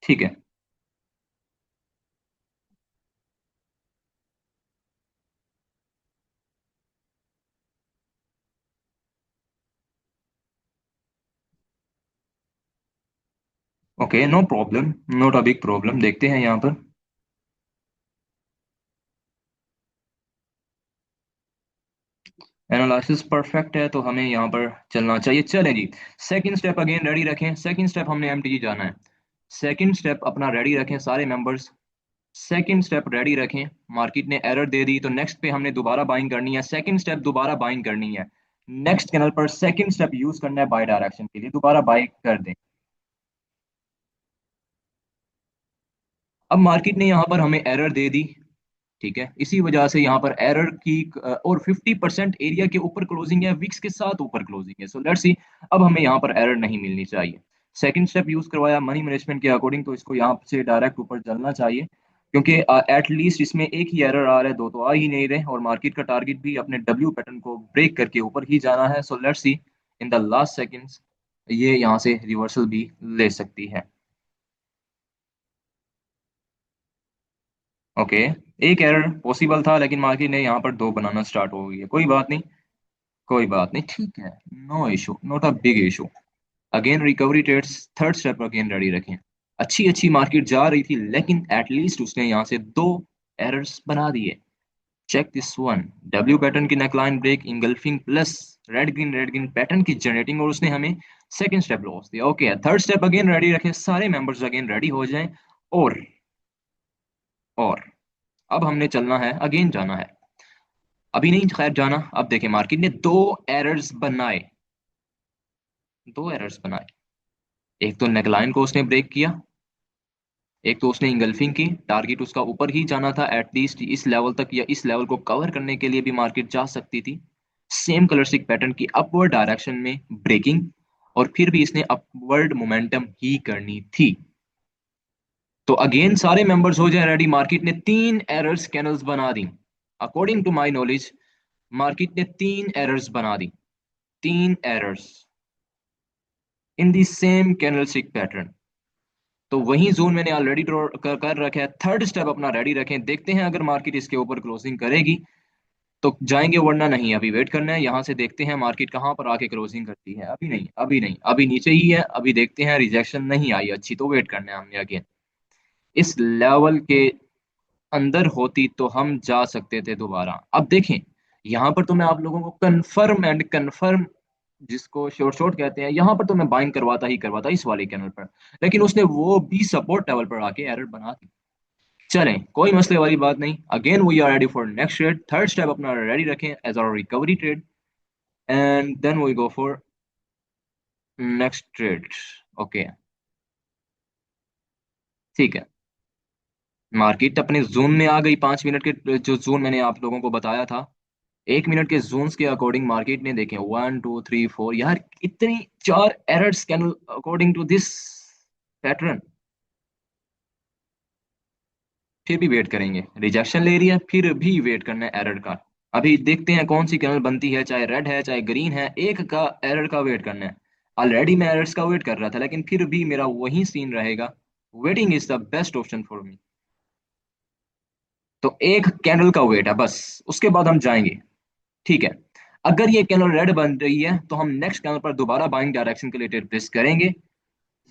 ठीक है, okay, no problem, not a big problem, देखते हैं यहाँ पर। एनालिसिस परफेक्ट है, तो हमें यहाँ पर चलना चाहिए। चलें जी, सेकंड स्टेप अगेन रेडी रखें। सेकंड स्टेप हमने एमटीजी जाना है। सेकंड स्टेप अपना रेडी रखें सारे मेंबर्स, सेकंड स्टेप रेडी रखें। मार्केट ने एरर दे दी तो नेक्स्ट पे हमने दोबारा बाइंग करनी है, सेकंड स्टेप दोबारा बाइंग करनी है। नेक्स्ट कैनल पर सेकंड स्टेप यूज करना है बाय डायरेक्शन के लिए, दोबारा बाय कर दें। अब मार्केट ने यहाँ पर हमें एरर दे दी, ठीक है, इसी वजह से यहाँ पर एरर की और 50% एरिया के ऊपर क्लोजिंग है, विक्स के साथ ऊपर क्लोजिंग है। सो लेट्स सी, अब हमें यहाँ पर एरर नहीं मिलनी चाहिए। सेकंड स्टेप यूज करवाया मनी मैनेजमेंट के अकॉर्डिंग, तो इसको यहाँ से डायरेक्ट ऊपर चलना चाहिए। क्योंकि एटलीस्ट इसमें एक ही एरर आ रहा है, दो तो आ ही नहीं रहे, और मार्केट का टारगेट भी अपने डब्ल्यू पैटर्न को ब्रेक करके ऊपर ही जाना है। So let's C in the last seconds ये यहाँ से रिवर्सल भी ले सकती है। ओके, एक एरर पॉसिबल था, लेकिन मार्केट ने यहाँ पर दो बनाना स्टार्ट हो गई है। कोई बात नहीं, कोई बात नहीं, ठीक है। No issue, not a big issue. Again recovery trades, third step again ready रखें। अच्छी अच्छी मार्केट जा रही थी, लेकिन एटलीस्ट उसने यहाँ से दो एरर्स बना दिए। Check this one, W pattern की neckline break, engulfing plus red green pattern की जनरेटिंग, और उसने हमें सेकंड स्टेप लॉस दिया। Okay, third step again ready रखें, सारे मेंबर्स अगेन रेडी हो जाएं। और और अब हमने चलना है, अगेन जाना है। अभी नहीं खैर जाना, अब देखें मार्केट ने दो एरर्स बनाए, दो एरर्स बनाए। एक तो नेकलाइन को उसने ब्रेक किया, एक तो उसने इंगल्फिंग की। टारगेट उसका ऊपर ही जाना था, एटलीस्ट इस लेवल तक, या इस लेवल को कवर करने के लिए भी मार्केट जा सकती थी। सेम कलर स्टिक पैटर्न की अपवर्ड डायरेक्शन में ब्रेकिंग, और फिर भी इसने अपवर्ड मोमेंटम ही करनी थी। तो अगेन सारे मेंबर्स हो जाए रेडी। मार्केट ने तीन एरर्स कैनल्स बना दी। According to my knowledge market ने तीन एरर्स बना दी, तीन errors in the same candle stick pattern. तो वही जोन मैंने ऑलरेडी ड्रॉ कर रखा है। थर्ड स्टेप अपना रेडी रखें, देखते हैं अगर मार्केट इसके ऊपर क्लोजिंग करेगी तो जाएंगे, वरना नहीं। अभी वेट करना है, यहाँ से देखते हैं मार्केट कहाँ पर आके क्लोजिंग करती है। अभी नहीं, अभी नहीं, अभी नीचे ही है। अभी देखते हैं, रिजेक्शन नहीं आई अच्छी तो वेट करना है हमने अगेन। इस लेवल के अंदर होती तो हम जा सकते थे दोबारा। अब देखें, यहाँ पर तो मैं आप लोगों को कंफर्म एंड कंफर्म, जिसको शॉर्ट शॉर्ट कहते हैं, यहाँ पर तो मैं बाइंग करवाता ही करवाता इस वाले कैनल पर, लेकिन उसने वो भी सपोर्ट लेवल पर आके एरर बना दी। चलें, कोई मसले वाली बात नहीं। Again we are ready for next trade. Third step अपना रेडी रखें as our recovery trade, and then we go for next trade. Okay, ठीक है। मार्केट अपने जोन में आ गई, 5 मिनट के जो जोन मैंने आप लोगों को बताया था। 1 मिनट के जोन्स के अकॉर्डिंग मार्केट ने देखे 1 2 3 4, यार इतनी चार errors can according to this pattern. फिर भी वेट करेंगे, रिजेक्शन ले रही है, फिर भी वेट करना है एरर का। अभी देखते हैं कौन सी कैनल बनती है, चाहे रेड है चाहे ग्रीन है, एक का एरर का वेट करना है। ऑलरेडी मैं एरर्स का वेट कर रहा था, लेकिन फिर भी मेरा वही सीन रहेगा। Waiting is the best option for me. तो एक कैंडल का वेट है बस, उसके बाद हम जाएंगे। ठीक है, अगर ये कैंडल रेड बन रही है तो हम नेक्स्ट कैंडल पर दोबारा बाइंग डायरेक्शन के लिए प्रेस करेंगे।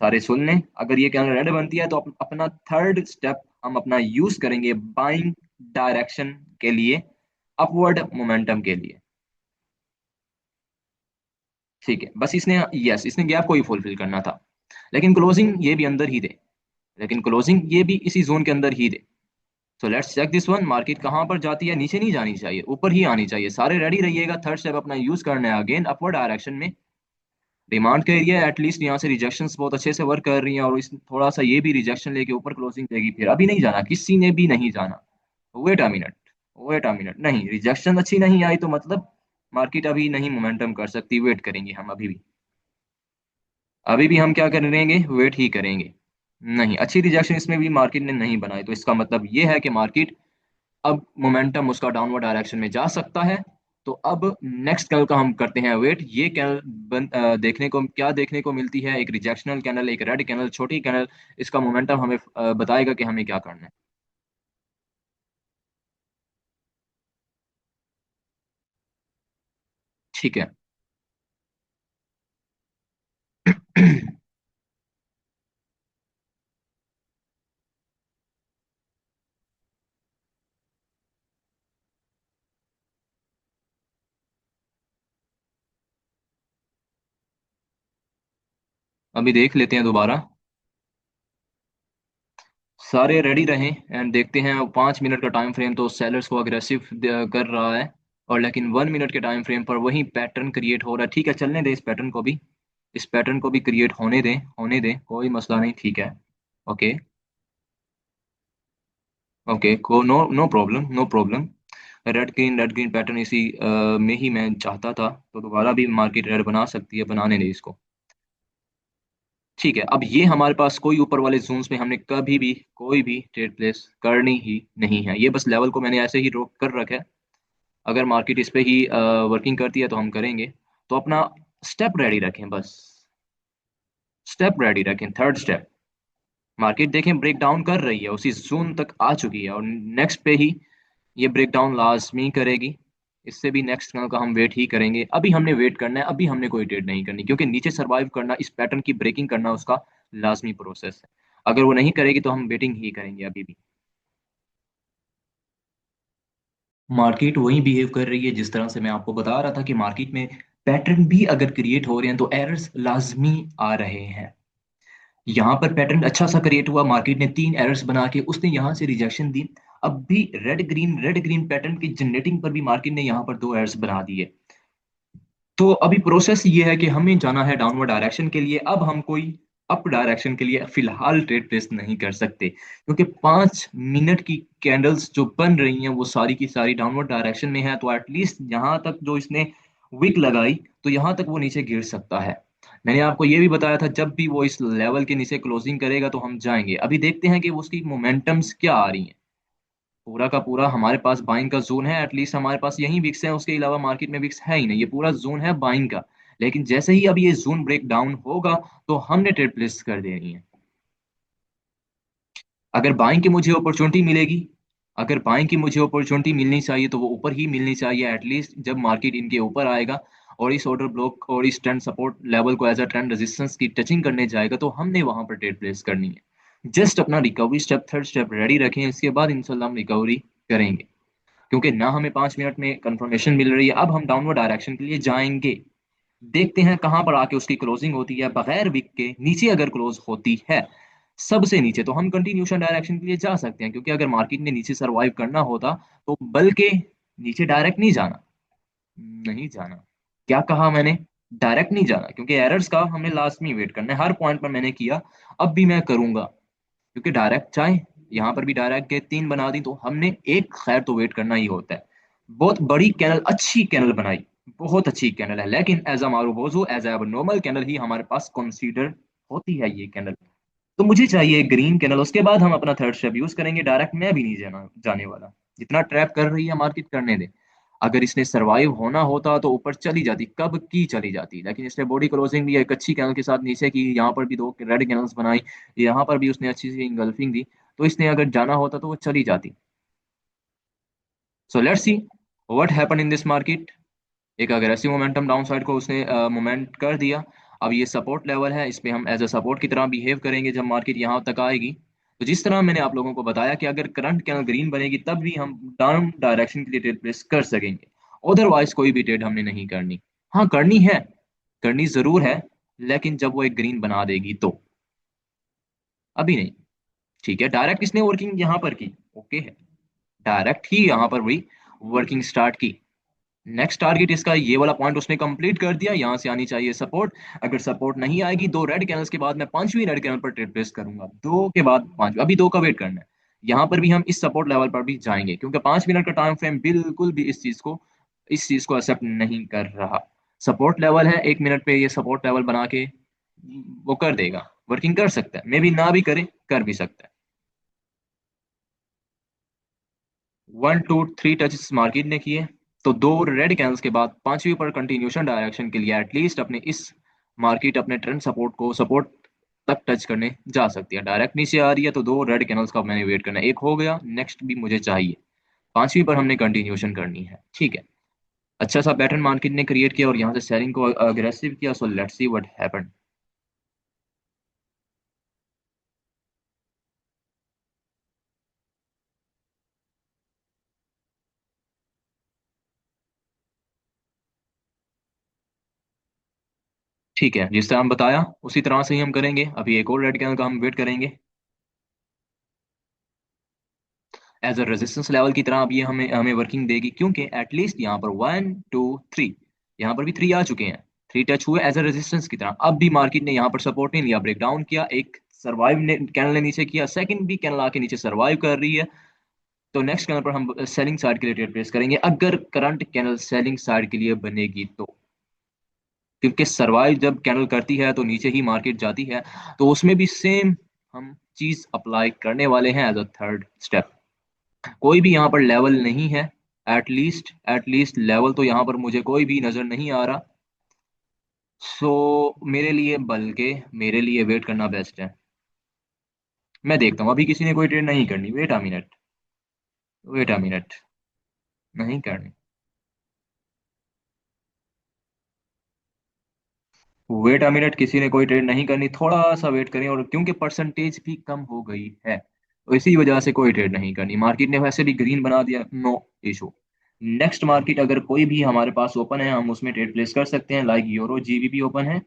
सारे सुन लें, अगर ये कैंडल रेड बनती है तो अपना थर्ड स्टेप हम अपना यूज करेंगे बाइंग डायरेक्शन के लिए, अपवर्ड मोमेंटम के लिए। ठीक है, बस इसने, यस, इसने गैप को ही फुलफिल करना था, लेकिन क्लोजिंग ये भी अंदर ही दे, लेकिन क्लोजिंग ये भी इसी जोन के अंदर ही दे। So let's check this one, market कहाँ पर जाती है। नीचे नहीं जानी चाहिए, ऊपर ही आनी चाहिए। सारे रेडी रहिएगा, थर्ड स्टेप अपना यूज करना है अगेन अपवर्ड डायरेक्शन में। डिमांड का एरिया एटलीस्ट यहाँ से रिजेक्शंस बहुत अच्छे से वर्क कर रही हैं, और इस थोड़ा सा ये भी रिजेक्शन लेके ऊपर क्लोजिंग देगी। फिर अभी नहीं जाना, किसी ने भी नहीं जाना। Wait a minute, wait a minute, नहीं, रिजेक्शन अच्छी नहीं आई तो मतलब मार्केट अभी नहीं मोमेंटम कर सकती। वेट करेंगे हम अभी भी, अभी भी हम क्या करेंगे, वेट ही करेंगे। नहीं, अच्छी रिजेक्शन इसमें भी मार्केट ने नहीं बनाई, तो इसका मतलब ये है कि मार्केट अब मोमेंटम उसका डाउनवर्ड डायरेक्शन में जा सकता है। तो अब नेक्स्ट कैनल का हम करते हैं वेट। ये कैनल देखने को क्या देखने को मिलती है, एक रिजेक्शनल कैनल, एक रेड कैनल, छोटी कैनल। इसका मोमेंटम हमें बताएगा कि हमें क्या करना है। ठीक है। अभी देख लेते हैं दोबारा। सारे रेडी रहें एंड देखते हैं। 5 मिनट का टाइम फ्रेम तो सेलर्स को अग्रेसिव कर रहा है, और लेकिन 1 मिनट के टाइम फ्रेम पर वही पैटर्न क्रिएट हो रहा है। ठीक है, चलने दें इस पैटर्न को भी, इस पैटर्न को भी क्रिएट होने दें, होने दें, कोई मसला नहीं। ठीक है। ओके, ओके, को no, no problem, no problem. Red green pattern इसी में ही मैं चाहता था, तो दोबारा भी मार्केट रेड बना सकती है, बनाने दे इसको। ठीक है, अब ये हमारे पास कोई ऊपर वाले जोन्स में हमने कभी भी कोई भी ट्रेड प्लेस करनी ही नहीं है। ये बस लेवल को मैंने ऐसे ही रोक कर रखा है। अगर मार्केट इस पे ही वर्किंग करती है तो हम करेंगे। तो अपना स्टेप रेडी रखें बस। स्टेप रेडी रखें, थर्ड स्टेप। मार्केट देखें ब्रेक डाउन कर रही है, उसी जोन तक आ चुकी है और नेक्स्ट पे ही ये ब्रेक डाउन लाजमी करेगी। इससे भी नेक्स्ट कैंडल का हम वेट ही करेंगे। अभी हमने वेट करना है, अभी हमने कोई ट्रेड नहीं करनी, क्योंकि नीचे सरवाइव करना, इस पैटर्न की ब्रेकिंग करना उसका लाजमी प्रोसेस है। अगर वो नहीं करेगी तो हम वेटिंग ही करेंगे अभी भी। मार्केट वही बिहेव कर रही है जिस तरह से मैं आपको बता रहा था कि मार्केट में पैटर्न भी अगर क्रिएट हो रहे हैं तो एरर्स लाजमी आ रहे हैं। यहाँ पर पैटर्न अच्छा सा क्रिएट हुआ, मार्केट ने 3 एरर्स बना के उसने यहाँ से रिजेक्शन दी। अब भी रेड ग्रीन पैटर्न की जनरेटिंग पर भी मार्केट ने यहाँ पर 2 एरर्स बना दिए। तो अभी प्रोसेस ये है कि हमें जाना है डाउनवर्ड डायरेक्शन के लिए। अब हम कोई अप डायरेक्शन के लिए फिलहाल ट्रेड प्लेस नहीं कर सकते, क्योंकि 5 मिनट की कैंडल्स जो बन रही हैं वो सारी की सारी डाउनवर्ड डायरेक्शन में है। तो एटलीस्ट यहाँ तक जो इसने विक लगाई, तो यहाँ तक वो नीचे गिर सकता है। मैंने आपको ये भी बताया था जब भी वो इस लेवल के नीचे क्लोजिंग करेगा तो हम जाएंगे। अभी देखते हैं कि वो उसकी मोमेंटम्स क्या आ रही हैं। पूरा का पूरा हमारे पास बाइंग का जोन है, एटलीस्ट हमारे पास यही विक्स है, उसके अलावा मार्केट में विक्स है ही नहीं। ये पूरा जोन है बाइंग का। लेकिन जैसे ही अब ये जोन ब्रेक डाउन होगा तो हमने ट्रेड प्लेस कर देनी है। अगर बाइंग की मुझे अपॉर्चुनिटी मिलेगी, अगर बाइंग की मुझे अपॉर्चुनिटी मिलनी चाहिए तो वो ऊपर ही मिलनी चाहिए, एटलीस्ट जब मार्केट इनके ऊपर आएगा और इस ऑर्डर ब्लॉक और इस ट्रेंड सपोर्ट लेवल को एज अ ट्रेंड रेजिस्टेंस की टचिंग करने जाएगा तो हमने वहां पर ट्रेड प्लेस करनी है। जस्ट अपना recovery step, third step ready रखें, इसके बाद इंशाल्लाह हम रिकवरी करेंगे। क्योंकि ना हमें 5 मिनट में कंफर्मेशन मिल रही है, अब हम डाउनवर्ड डायरेक्शन के लिए जाएंगे। देखते हैं कहां पर आके उसकी क्लोजिंग होती है। बगैर विक के नीचे अगर क्लोज होती है, सबसे नीचे, तो हम कंटिन्यूशन डायरेक्शन के लिए जा सकते हैं। क्योंकि अगर मार्केट ने नीचे सरवाइव करना होता तो बल्कि नीचे डायरेक्ट नहीं जाना, नहीं जाना। क्या कहा मैंने? डायरेक्ट नहीं जाना, क्योंकि एरर्स का हमने लास्ट में वेट करना है। हर पॉइंट पर मैंने किया, अब भी मैं करूंगा। क्योंकि डायरेक्ट चाहे यहाँ पर भी डायरेक्ट के 3 बना दी तो हमने एक खैर तो वेट करना ही होता है। बहुत बड़ी कैनल, अच्छी कैनल बनाई, बहुत अच्छी कैनल है, लेकिन as a Marubozu, as a normal candle ही हमारे पास कंसीडर होती है ये कैनल। तो मुझे चाहिए ग्रीन कैनल, उसके बाद हम अपना थर्ड स्टेप यूज करेंगे। डायरेक्ट मैं भी नहीं जाने वाला। जितना ट्रैप कर रही है मार्केट करने दे। अगर इसने सरवाइव होना होता तो ऊपर चली जाती, कब की चली जाती, लेकिन इसने बॉडी क्लोजिंग भी एक अच्छी कैनल के साथ नीचे की, यहाँ पर भी 2 रेड कैनल्स बनाई, यहाँ पर भी उसने अच्छी सी इंगल्फिंग दी। तो इसने अगर जाना होता तो वो चली जाती। सो let's see what happen in this market. एक अग्रेसिव मोमेंटम डाउन साइड को उसने मोमेंट कर दिया। अब ये सपोर्ट लेवल है, इस पे हम एज अ सपोर्ट की तरह बिहेव करेंगे जब मार्केट यहाँ तक आएगी। तो जिस तरह मैंने आप लोगों को बताया कि अगर करंट कैनल ग्रीन बनेगी तब भी हम डाउन डायरेक्शन के लिए ट्रेड प्लेस कर सकेंगे। अदरवाइज कोई भी ट्रेड हमने नहीं करनी। हाँ करनी है, करनी जरूर है, लेकिन जब वो एक ग्रीन बना देगी तो, अभी नहीं। ठीक है, डायरेक्ट इसने वर्किंग यहाँ पर की, ओके है। डायरेक्ट ही यहाँ पर हुई, वर्किंग स्टार्ट की। नेक्स्ट टारगेट इसका ये वाला पॉइंट उसने कंप्लीट कर दिया, यहां से आनी चाहिए सपोर्ट। अगर सपोर्ट नहीं आएगी 2 रेड कैनल्स के बाद मैं 5वीं रेड कैनल पर ट्रेड प्लेस करूंगा, 2 के बाद 5, अभी 2 का वेट करना है। यहां पर भी हम इस सपोर्ट लेवल पर भी जाएंगे, क्योंकि 5 मिनट का टाइम फ्रेम बिल्कुल भी इस चीज को एक्सेप्ट नहीं कर रहा। सपोर्ट लेवल है, 1 मिनट पे ये सपोर्ट लेवल बना के वो कर देगा, वर्किंग कर सकता है, मे बी ना भी करे, कर भी सकता है। 1 2 3 टचेस मार्केट ने किए, तो 2 रेड कैंडल्स के बाद 5वीं पर कंटिन्यूशन डायरेक्शन के लिए एटलीस्ट अपने इस मार्केट अपने ट्रेंड सपोर्ट को सपोर्ट तक टच करने जा सकती है। डायरेक्ट नीचे आ रही है तो 2 रेड कैंडल्स का मैंने वेट करना है, एक हो गया, नेक्स्ट भी मुझे चाहिए। 5वीं पर हमने कंटिन्यूशन करनी है, ठीक है। अच्छा सा पैटर्न मार्केट ने क्रिएट किया और यहाँ से सेलिंग को अग्रेसिव किया। So let's see what happened. ठीक है, जिस तरह हम बताया उसी तरह से ही हम करेंगे। अभी एक और रेड कैंडल का हम वेट करेंगे एज अ रेजिस्टेंस लेवल की तरह। अब ये हमें हमें वर्किंग देगी, क्योंकि एटलीस्ट यहाँ पर 1 2 3, यहाँ पर भी 3 आ चुके हैं। 3 टच हुए एज अ रेजिस्टेंस की तरह। अब भी मार्केट ने यहाँ पर सपोर्ट नहीं लिया, ब्रेक डाउन किया, एक सर्वाइव ने कैंडल ने नीचे किया, सेकंड भी कैंडल आके नीचे सर्वाइव कर रही है। तो नेक्स्ट कैंडल पर हम सेलिंग साइड के लिए ट्रेड प्लेस करेंगे, अगर करंट कैंडल सेलिंग साइड के लिए बनेगी तो। क्योंकि सर्वाइव जब कैंडल करती है तो नीचे ही मार्केट जाती है। तो उसमें भी सेम हम चीज अप्लाई करने वाले हैं एज अ थर्ड स्टेप। कोई भी यहाँ पर लेवल नहीं है। एटलीस्ट लेवल तो यहाँ पर मुझे कोई भी नजर नहीं आ रहा। सो मेरे लिए वेट करना बेस्ट है। मैं देखता हूँ, अभी किसी ने कोई ट्रेड नहीं करनी। Wait a minute, wait a minute, नहीं करनी। वेट अ मिनट, किसी ने कोई ट्रेड नहीं करनी, थोड़ा सा वेट करें। और क्योंकि परसेंटेज भी कम हो गई है तो इसी वजह से कोई ट्रेड नहीं करनी। मार्केट ने वैसे भी ग्रीन बना दिया, नो इशू। नेक्स्ट मार्केट अगर कोई भी हमारे पास ओपन है हम उसमें ट्रेड प्लेस कर सकते हैं। लाइक यूरो जीबीपी ओपन है,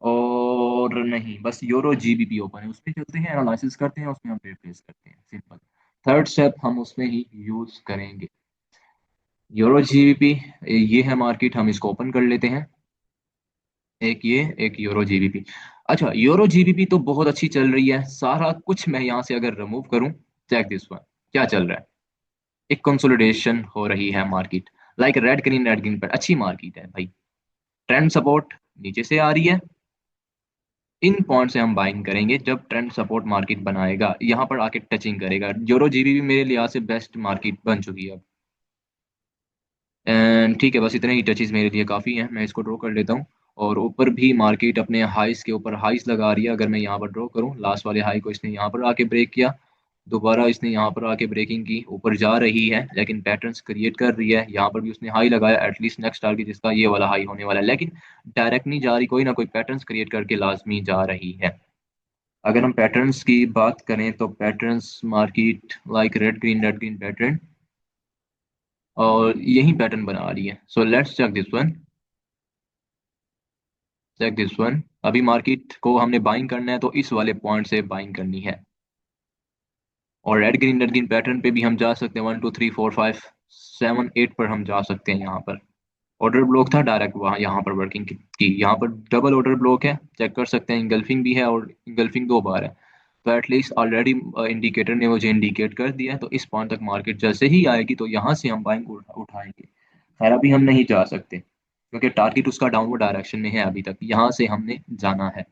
और नहीं बस यूरो जीबीपी ओपन है, उसमें चलते हैं, एनालिसिस करते हैं, उसमें हम ट्रेड प्लेस करते हैं। सिंपल। थर्ड स्टेप हम उसमें ही यूज करेंगे। यूरो जीबीपी, ये है मार्केट, हम इसको ओपन कर लेते हैं। एक ये, एक यूरो जीबीपी। अच्छा, यूरो जीबीपी तो बहुत अच्छी चल रही है, सारा कुछ मैं यहाँ से अगर रिमूव करूँ, चेक दिस वन, क्या चल रहा है। एक कंसोलिडेशन हो रही है मार्केट। लाइक रेड ग्रीन पर अच्छी मार्केट है भाई। ट्रेंड सपोर्ट नीचे से आ रही है। इन पॉइंट से हम बाइंग करेंगे जब ट्रेंड सपोर्ट मार्केट बनाएगा, यहाँ पर आके टचिंग करेगा। यूरो जीबीपी मेरे लिहाज से बेस्ट मार्केट बन चुकी है अब। एंड ठीक है, बस इतने ही टचेस मेरे लिए काफ़ी हैं, मैं इसको ड्रॉ कर लेता हूँ। और ऊपर भी मार्केट अपने हाइस के ऊपर हाइस लगा रही है। अगर मैं यहाँ पर ड्रॉ करूँ, लास्ट वाले हाई को इसने यहाँ पर आके ब्रेक किया, दोबारा इसने यहाँ पर आके ब्रेकिंग की, ऊपर जा रही है लेकिन पैटर्न्स क्रिएट कर रही है। यहाँ पर भी उसने हाई लगाया, एटलीस्ट नेक्स्ट टारगेट जिसका ये वाला हाई होने वाला है, लेकिन डायरेक्ट नहीं जा रही, कोई ना कोई पैटर्न्स क्रिएट करके लाजमी जा रही है। अगर हम पैटर्न्स की बात करें तो patterns market like red green pattern, और यही पैटर्न बना रही है। So let's check this one, check this one. अभी मार्केट को हमने बाइंग करना है तो इस वाले पॉइंट से बाइंग करनी है। और रेड ग्रीन पैटर्न पे भी हम जा सकते हैं, 1 2 3 4 5 7 8 पर हम जा सकते हैं। यहाँ पर ऑर्डर ब्लॉक था डायरेक्ट, वहाँ यहाँ पर वर्किंग की। यहाँ पर डबल ऑर्डर ब्लॉक है, चेक कर सकते हैं। इंगल्फिंग भी है और इंगल्फिंग 2 बार है। तो एटलीस्ट ऑलरेडी इंडिकेटर ने मुझे इंडिकेट कर दिया है, तो इस पॉइंट तक मार्केट जैसे ही आएगी तो यहाँ से हम बाइंग उठाएंगे। खैर अभी हम नहीं जा सकते क्योंकि टारगेट उसका डाउनवर्ड डायरेक्शन में है, अभी तक यहाँ से हमने जाना है।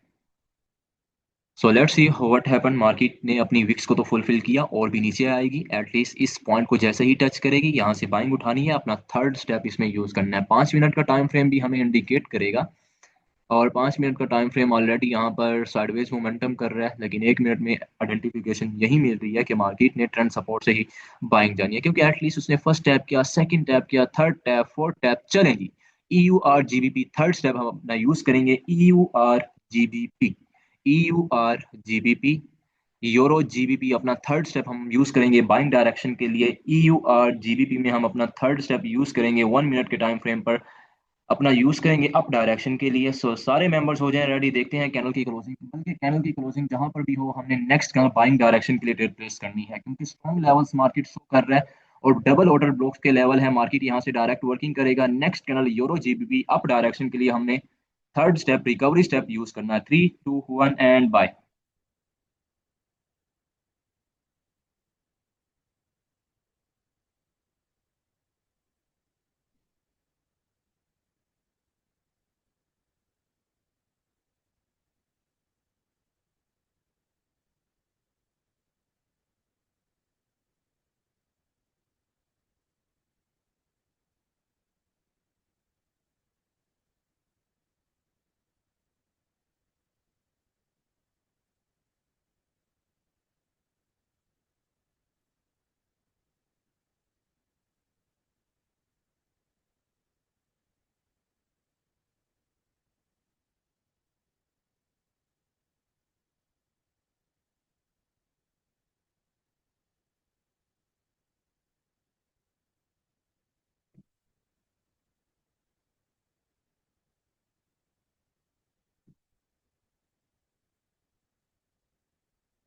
So let's see what happen. Market ने अपनी विक्स को तो फुलफिल किया और भी नीचे आएगी। एटलीस्ट इस पॉइंट को जैसे ही टच करेगी यहाँ से बाइंग उठानी है। अपना थर्ड स्टेप इसमें यूज करना है। 5 मिनट का टाइम फ्रेम भी हमें इंडिकेट करेगा, और 5 मिनट का टाइम फ्रेम ऑलरेडी यहाँ पर साइडवेज मोमेंटम कर रहा है, लेकिन 1 मिनट में आइडेंटिफिकेशन यही मिल रही है कि मार्केट ने ट्रेंड सपोर्ट से ही बाइंग जानी है, क्योंकि एटलीस्ट उसने फर्स्ट टैप किया, सेकंड टैप किया, थर्ड टैप, फोर्थ टैप, चलेंगी। E U R GBP third step हम अपना यूज करेंगे। E U R GBP, E U R GBP, euro GBP अपना थर्ड स्टेप हम यूज करेंगे बाइंग डायरेक्शन के लिए। ई यू आर जीबीपी में हम अपना थर्ड स्टेप यूज करेंगे 1 मिनट के टाइम फ्रेम पर, अपना यूज करेंगे अप डायरेक्शन के लिए। सो सारे मेंबर्स हो जाएं रेडी, देखते हैं कैनल की क्लोजिंग। बल्कि कैनल की क्लोजिंग जहां पर भी हो, हमने नेक्स्ट कैनल बाइंग डायरेक्शन के लिए ट्रेड प्लेस करनी है, क्योंकि स्ट्रॉन्ग लेवल्स मार्केट शो कर रहा है और डबल ऑर्डर ब्लॉक्स के लेवल है। मार्केट यहां से डायरेक्ट वर्किंग करेगा। Next candle Euro GBP up direction के लिए हमने third step recovery step use करना है। 3 2 1 and buy.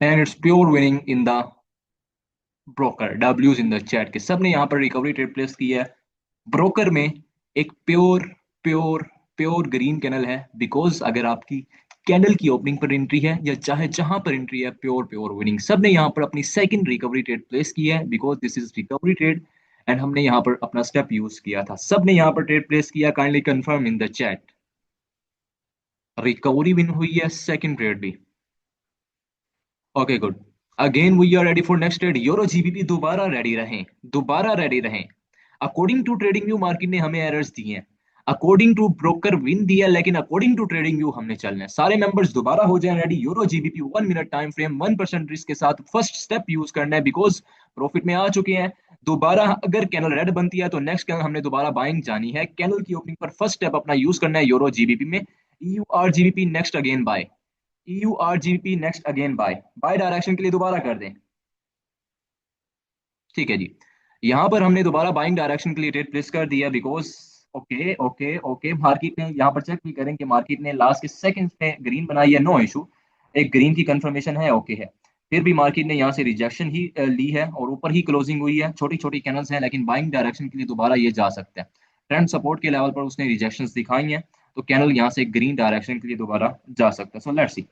And it's pure winning in the broker. डब्ल्यूज इन द चैट के सब ने यहाँ पर रिकवरी ट्रेड प्लेस की है। ब्रोकर में एक pure pure pure green candle है, बिकॉज अगर आपकी कैंडल की ओपनिंग पर एंट्री है या चाहे जहां पर एंट्री है, प्योर प्योर विनिंग। सब ने यहाँ पर अपनी सेकंड रिकवरी ट्रेड प्लेस की है, because this is recovery trade and हमने यहाँ पर अपना स्टेप यूज किया था। सब ने यहाँ पर ट्रेड प्लेस किया, kindly confirm in the chat. Recovery भी हुई है, सेकंड ट्रेड भी। Okay good. Again we are ready for next trade. Euro GBP दोबारा रेडी रहें, दोबारा रेडी रहें। According to trading view market ने हमें एरर्स दिए हैं, अकॉर्डिंग टू ब्रोकर विन दिया, लेकिन अकॉर्डिंग टू ट्रेडिंग व्यू हमने चलना है। सारे मेंबर्स दोबारा हो जाएं ready. Euro GBP 1 minute time frame 1% risk के साथ फर्स्ट स्टेप यूज करना है, बिकॉज प्रॉफिट में आ चुके हैं। दोबारा अगर कैनल रेड बनती है तो नेक्स्ट कैनल हमने दोबारा बाइंग जानी है। कैनल की ओपनिंग पर फर्स्ट स्टेप अपना यूज करना है यूरो जीबीपी में। U R GBP next again buy, U R GBP next again buy, buy direction के लिए दोबारा कर दें। ठीक है जी। यहाँ पर हमने दोबारा बाइंग डायरेक्शन के लिए ट्रेड प्लेस कर दिया, because okay okay okay market ने यहाँ पर चेक भी करें कि मार्केट ने लास्ट के सेकंड्स में ग्रीन बनाई है, नो इशू, एक ग्रीन की कंफर्मेशन है, ओके है। फिर भी मार्केट ने यहाँ से रिजेक्शन ही ली है और ऊपर ही क्लोजिंग हुई है, छोटी छोटी कैनल्स हैं, लेकिन बाइंग डायरेक्शन के लिए दोबारा ये जा सकता है। ट्रेंड सपोर्ट के लेवल पर उसने रिजेक्शंस दिखाई हैं, तो कैनल यहाँ से ग्रीन डायरेक्शन के लिए दोबारा जा सकता है। So let's C.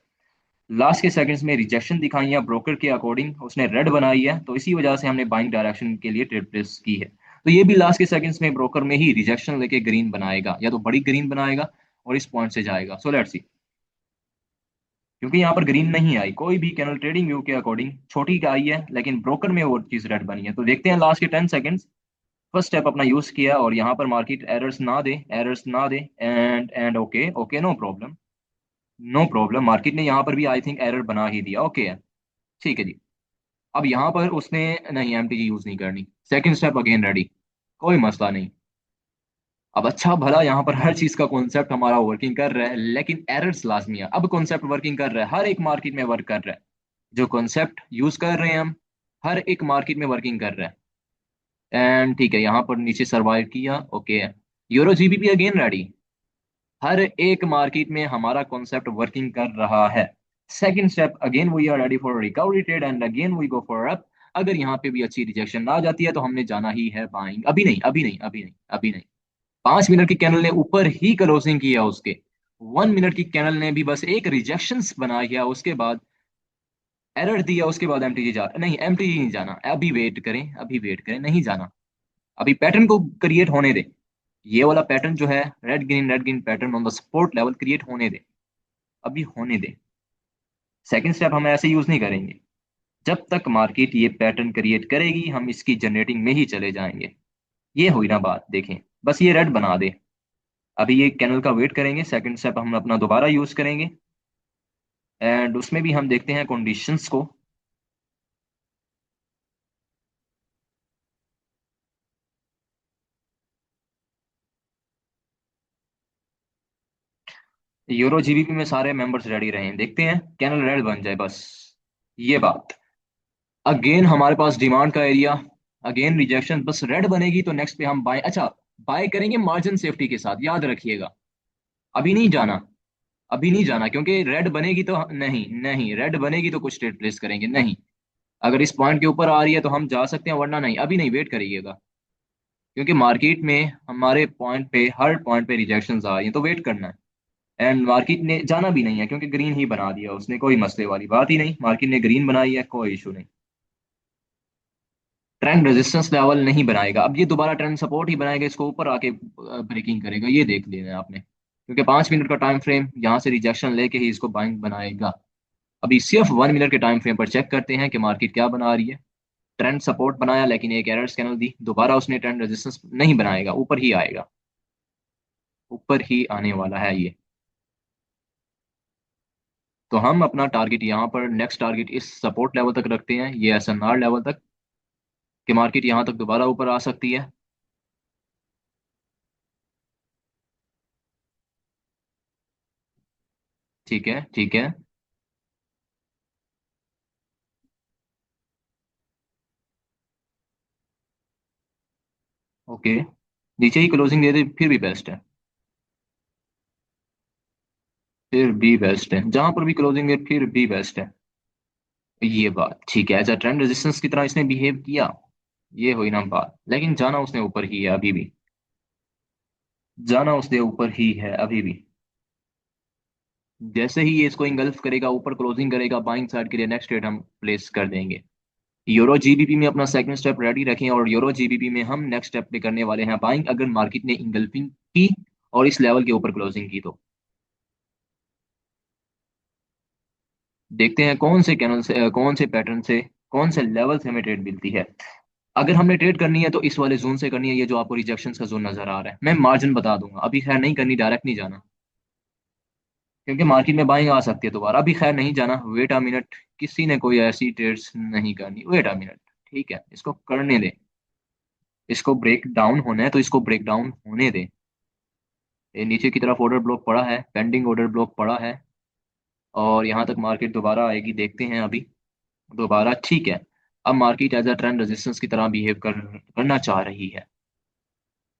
लास्ट के सेकंड्स में रिजेक्शन दिखाई है, ब्रोकर के अकॉर्डिंग उसने रेड बनाई है, तो इसी वजह से हमने बाइंग डायरेक्शन के लिए ट्रेड प्लेस की है। तो ये भी लास्ट के सेकंड्स में ब्रोकर में ही रिजेक्शन लेके ग्रीन बनाएगा, या तो बड़ी ग्रीन बनाएगा और इस पॉइंट से जाएगा। सो लेट्स सी। क्योंकि यहाँ पर ग्रीन नहीं आई, कोई भी कैनल ट्रेडिंग व्यू के अकॉर्डिंग छोटी का आई है, लेकिन ब्रोकर में वो चीज रेड बनी है। तो देखते हैं लास्ट के 10 सेकंड्स। फर्स्ट स्टेप अपना यूज किया और यहाँ पर मार्केट एरर्स ना दे, एरर्स ना दे, and okay okay, no problem, no problem. Market ने यहाँ पर भी आई थिंक एरर बना ही दिया, ओके है, ठीक है जी। अब यहाँ पर उसने नहीं, एमटीजी यूज नहीं करनी। सेकंड स्टेप अगेन रेडी, कोई मसला नहीं। अब अच्छा भला यहाँ पर हर चीज का कॉन्सेप्ट हमारा वर्किंग कर रहा है, लेकिन एरर्स लाजमी है। अब कॉन्सेप्ट वर्किंग कर रहा है, हर एक मार्केट में वर्क कर रहा है। जो कॉन्सेप्ट यूज कर रहे हैं हम, हर एक मार्केट में वर्किंग कर रहा है। एंड ठीक है, यहाँ पर नीचे सर्वाइव किया, ओके है। Euro GBP again ready. हर एक मार्केट में हमारा कॉन्सेप्ट वर्किंग कर रहा है। Second step again we are ready for recovery trade and again we go for up. अगर यहाँ पे भी अच्छी रिजेक्शन आ जाती है तो हमने जाना ही है बाइंग। अभी नहीं, अभी नहीं, अभी नहीं, अभी नहीं। 5 मिनट की कैनल ने ऊपर ही क्लोजिंग किया उसके। 1 मिनट की कैनल ने भी बस एक रिजेक्शन बना किया, उसके बाद एरर दिया, उसके बाद एमटीजी जा नहीं, एमटीजी नहीं जाना, अभी वेट करें, अभी वेट करें, नहीं जाना। अभी पैटर्न को क्रिएट होने दे। ये वाला पैटर्न जो है, red green pattern on the support level create होने दे, अभी होने दे। सेकंड स्टेप हम ऐसे यूज नहीं करेंगे। जब तक मार्केट ये पैटर्न क्रिएट करेगी हम इसकी जनरेटिंग में ही चले जाएंगे। ये हुई ना बात, देखें, बस ये रेड बना दे। अभी ये कैनल का वेट करेंगे, सेकंड स्टेप हम अपना दोबारा यूज करेंगे, एंड उसमें भी हम देखते हैं कंडीशंस को। यूरो जीबीपी में सारे मेंबर्स रेडी रहें, देखते हैं कैनल रेड बन जाए बस, ये बात। अगेन हमारे पास डिमांड का एरिया, अगेन रिजेक्शन, बस रेड बनेगी तो नेक्स्ट पे हम बाय, अच्छा, बाय करेंगे मार्जिन सेफ्टी के साथ, याद रखिएगा। अभी नहीं जाना, अभी नहीं जाना, क्योंकि रेड बनेगी तो नहीं, नहीं, रेड बनेगी तो कुछ ट्रेड प्लेस करेंगे नहीं। अगर इस पॉइंट के ऊपर आ रही है तो हम जा सकते हैं, वरना नहीं, अभी नहीं, वेट करिएगा। क्योंकि मार्केट में हमारे पॉइंट पे, हर पॉइंट पे रिजेक्शंस आ रही हैं, तो वेट करना है। एंड मार्केट ने जाना भी नहीं है, क्योंकि ग्रीन ही बना दिया उसने, कोई मसले वाली बात ही नहीं, मार्केट ने ग्रीन बनाई है, कोई इशू नहीं। ट्रेंड रेजिस्टेंस लेवल नहीं बनाएगा, अब ये दोबारा ट्रेंड सपोर्ट ही बनाएगा, इसको ऊपर आके ब्रेकिंग करेगा, ये देख लेना है आपने। क्योंकि 5 मिनट का टाइम फ्रेम यहाँ से रिजेक्शन लेके ही इसको बाइंग बनाएगा। अभी सिर्फ 1 मिनट के टाइम फ्रेम पर चेक करते हैं कि मार्केट क्या बना रही है। ट्रेंड सपोर्ट बनाया, लेकिन एक एरर कैनल दी, दोबारा उसने ट्रेंड रेजिस्टेंस नहीं बनाएगा, ऊपर ही आएगा, ऊपर ही आने वाला है ये। तो हम अपना टारगेट यहाँ पर, नेक्स्ट टारगेट इस सपोर्ट लेवल तक रखते हैं, ये एसएनआर लेवल तक, कि मार्केट यहाँ तक दोबारा ऊपर आ सकती है। ठीक है, ठीक है, ओके। नीचे ही क्लोजिंग दे दे फिर भी बेस्ट है, फिर भी बेस्ट है, जहां पर भी क्लोजिंग दे फिर भी बेस्ट है। ये बात ठीक है, एज अ ट्रेंड रेजिस्टेंस की तरह इसने बिहेव किया, ये हुई ना बात, लेकिन जाना उसने ऊपर ही है अभी भी, जाना उसने ऊपर ही है अभी भी। जैसे ही ये इसको इंगल्फ करेगा, ऊपर क्लोजिंग करेगा, बाइंग साइड के लिए नेक्स्ट ट्रेड हम प्लेस कर देंगे। यूरो जीबीपी में अपना सेकंड स्टेप रेडी रखें, और यूरो जीबीपी में हम नेक्स्ट स्टेप पे करने वाले हैं बाइंग, अगर मार्केट ने इंगल्फिंग की और इस लेवल के ऊपर क्लोजिंग की तो। देखते हैं कौन से कैनल से कौन से पैटर्न से कौन से लेवल से हमें ट्रेड मिलती है। अगर हमने ट्रेड करनी है तो इस वाले जोन से करनी है, ये जो आपको रिजेक्शन का जोन नजर आ रहा है। मैं मार्जिन बता दूंगा, अभी खैर नहीं करनी, डायरेक्ट नहीं जाना, क्योंकि मार्केट में बाइंग आ सकती है दोबारा। अभी खैर नहीं जाना, वेट अ मिनट, किसी ने कोई ऐसी ट्रेड्स नहीं करनी, वेट अ मिनट। ठीक है, इसको करने दे, इसको ब्रेक डाउन होना है तो इसको ब्रेक डाउन होने दे। ये नीचे की तरफ ऑर्डर ब्लॉक पड़ा है, पेंडिंग ऑर्डर ब्लॉक पड़ा है, और यहाँ तक मार्केट दोबारा आएगी, देखते हैं अभी। दोबारा ठीक है। अब market as a trend resistance की तरह करना चाह रही है,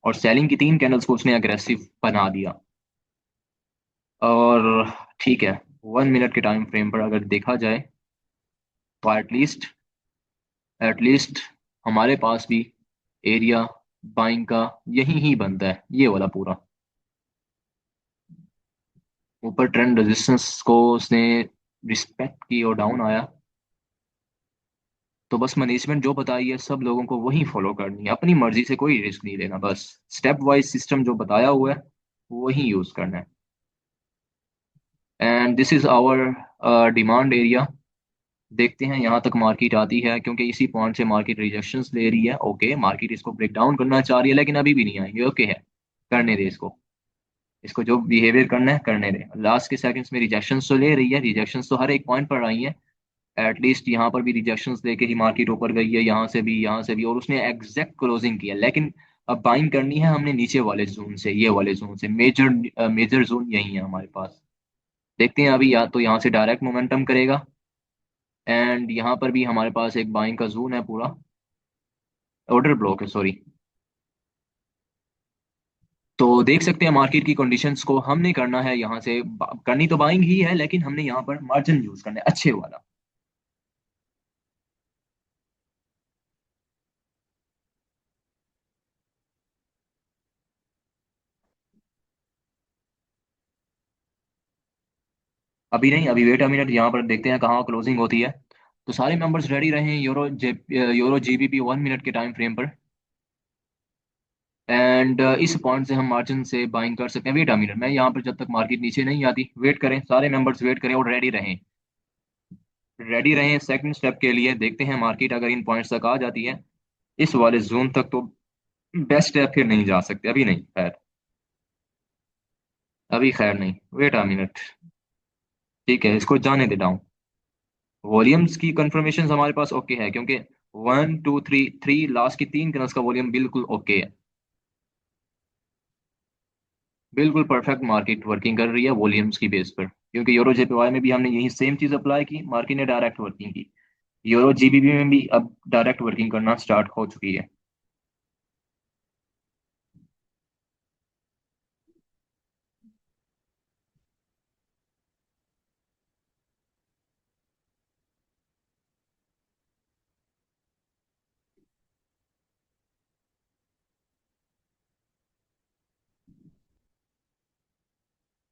और सेलिंग की 3 कैंडल्स को उसने अग्रेसिव बना दिया। और ठीक है, 1 मिनट के टाइम फ्रेम पर अगर देखा जाए तो एटलीस्ट हमारे पास भी एरिया बाइंग का यही ही बनता है, ये वाला पूरा। ऊपर ट्रेंड रेजिस्टेंस को उसने रिस्पेक्ट की और डाउन आया, तो बस मैनेजमेंट जो बताई है सब लोगों को वही फॉलो करनी है, अपनी मर्जी से कोई रिस्क नहीं लेना, बस स्टेप वाइज सिस्टम जो बताया हुआ है वही यूज करना है। And this is our demand area. देखते हैं यहाँ तक मार्केट आती है, क्योंकि इसी पॉइंट से मार्केट रिजेक्शंस ले रही है। ओके, मार्केट इसको ब्रेक डाउन करना चाह रही है, लेकिन अभी भी नहीं आएंगे। ओके है, करने दे इसको, इसको जो बिहेवियर करना है करने दे। लास्ट के सेकंड्स में रिजेक्शंस तो ले रही है, रिजेक्शंस तो हर एक पॉइंट पर आई है। एटलीस्ट यहाँ पर भी रिजेक्शंस लेके ही मार्केट ऊपर गई है, यहाँ से भी, यहाँ से भी, और उसने एग्जैक्ट क्लोजिंग किया। लेकिन अब बाइंग करनी है हमने नीचे वाले जोन से, ये वाले जोन से, मेजर मेजर जोन यही है हमारे पास। देखते हैं अभी, या तो यहाँ से डायरेक्ट मोमेंटम करेगा, एंड यहाँ पर भी हमारे पास एक बाइंग का जोन है पूरा, ऑर्डर ब्लॉक है सॉरी। तो देख सकते हैं मार्केट की कंडीशंस को हमने करना है यहाँ से, करनी तो बाइंग ही है, लेकिन हमने यहाँ पर मार्जिन यूज करना है अच्छे वाला। अभी नहीं, अभी वेट अ मिनट, यहाँ पर देखते हैं कहाँ क्लोजिंग होती है। तो सारे मेंबर्स रेडी रहें, यूरो जीबीपी 1 मिनट के टाइम फ्रेम पर। एंड इस पॉइंट से हम मार्जिन से बाइंग कर सकते हैं। वेट अ मिनट, मैं यहाँ पर जब तक मार्केट नीचे नहीं आती वेट करें, सारे मेंबर्स वेट करें और रेडी रहें। रेडी रहें सेकंड स्टेप के लिए। देखते हैं मार्केट अगर इन पॉइंट्स तक आ जाती है, इस वाले जोन तक, तो बेस्ट है, फिर नहीं जा सकते, अभी नहीं खैर, अभी खैर नहीं, वेट अ मिनट। ठीक है, इसको जाने दे डाउन। वॉल्यूम्स की कंफर्मेशन हमारे पास ओके है, क्योंकि 1 2 3 3 लास्ट की 3 क्रॉस का वॉल्यूम बिल्कुल ओके है, बिल्कुल परफेक्ट मार्केट वर्किंग कर रही है वॉल्यूम्स की बेस पर। क्योंकि यूरो जेपीवाई में भी हमने यही सेम चीज अप्लाई की, मार्केट ने डायरेक्ट वर्किंग की। यूरो जीबीबी में भी अब डायरेक्ट वर्किंग करना स्टार्ट हो चुकी है।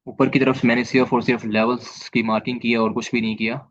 ऊपर की तरफ मैंने सिर्फ और सिर्फ लेवल्स की मार्किंग की है और कुछ भी नहीं किया।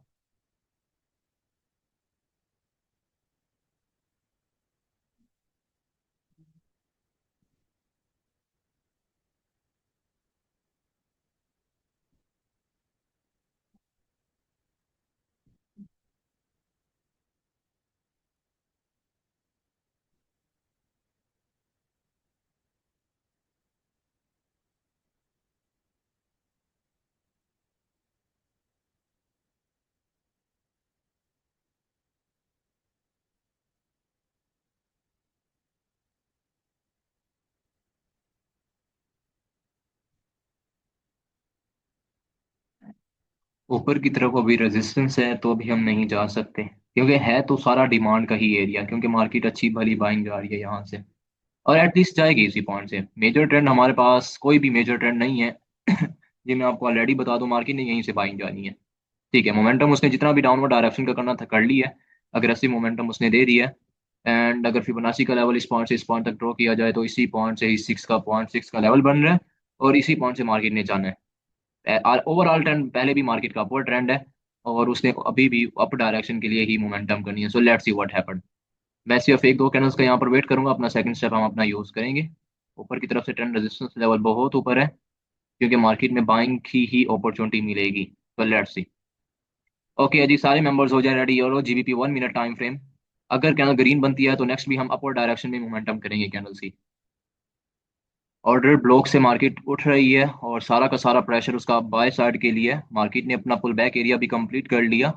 ऊपर की तरफ अभी रेजिस्टेंस है, तो अभी हम नहीं जा सकते, क्योंकि है तो सारा डिमांड का ही एरिया, क्योंकि मार्केट अच्छी भली बाइंग जा रही है यहाँ से, और एटलीस्ट जाएगी इसी पॉइंट से। मेजर ट्रेंड हमारे पास कोई भी मेजर ट्रेंड नहीं है। ये मैं आपको ऑलरेडी बता दूं, मार्केट ने यहीं से बाइंग जानी है। ठीक है, मोमेंटम उसने जितना भी डाउनवर्ड डायरेक्शन का करना था कर लिया है, अग्रेसिव मोमेंटम उसने दे दिया है। एंड अगर फिबोनाची का लेवल इस पॉइंट से इस पॉइंट तक ड्रॉ किया जाए, तो इसी पॉइंट से ही पॉइंट 6 का लेवल बन रहा है, और इसी पॉइंट से मार्केट ने जाना है। ओवरऑल ट्रेंड पहले भी मार्केट का अपवर्ड ट्रेंड है, और उसने अभी भी अप डायरेक्शन के लिए ही मोमेंटम करनी है। So let's see what happen. मैं सिर्फ एक दो कैंडल्स का यहाँ पर वेट करूंगा, अपना सेकंड स्टेप हम अपना यूज करेंगे। ऊपर की तरफ से ट्रेंड रेजिस्टेंस लेवल बहुत ऊपर है, क्योंकि मार्केट में बाइंग की ही अपॉर्चुनिटी मिलेगी। तो लेट्स सी। ओके जी, सारे मेंबर्स हो जाए रेडी, और जीबीपी 1 मिनट टाइम फ्रेम। अगर कैंडल ग्रीन बनती है तो नेक्स्ट भी हम अपवर्ड डायरेक्शन में मोमेंटम करेंगे कैंडल सी। ऑर्डर ब्लॉक से मार्केट उठ रही है और सारा का सारा प्रेशर उसका बाय साइड के लिए है। मार्केट ने अपना पुल बैक एरिया भी कंप्लीट कर लिया।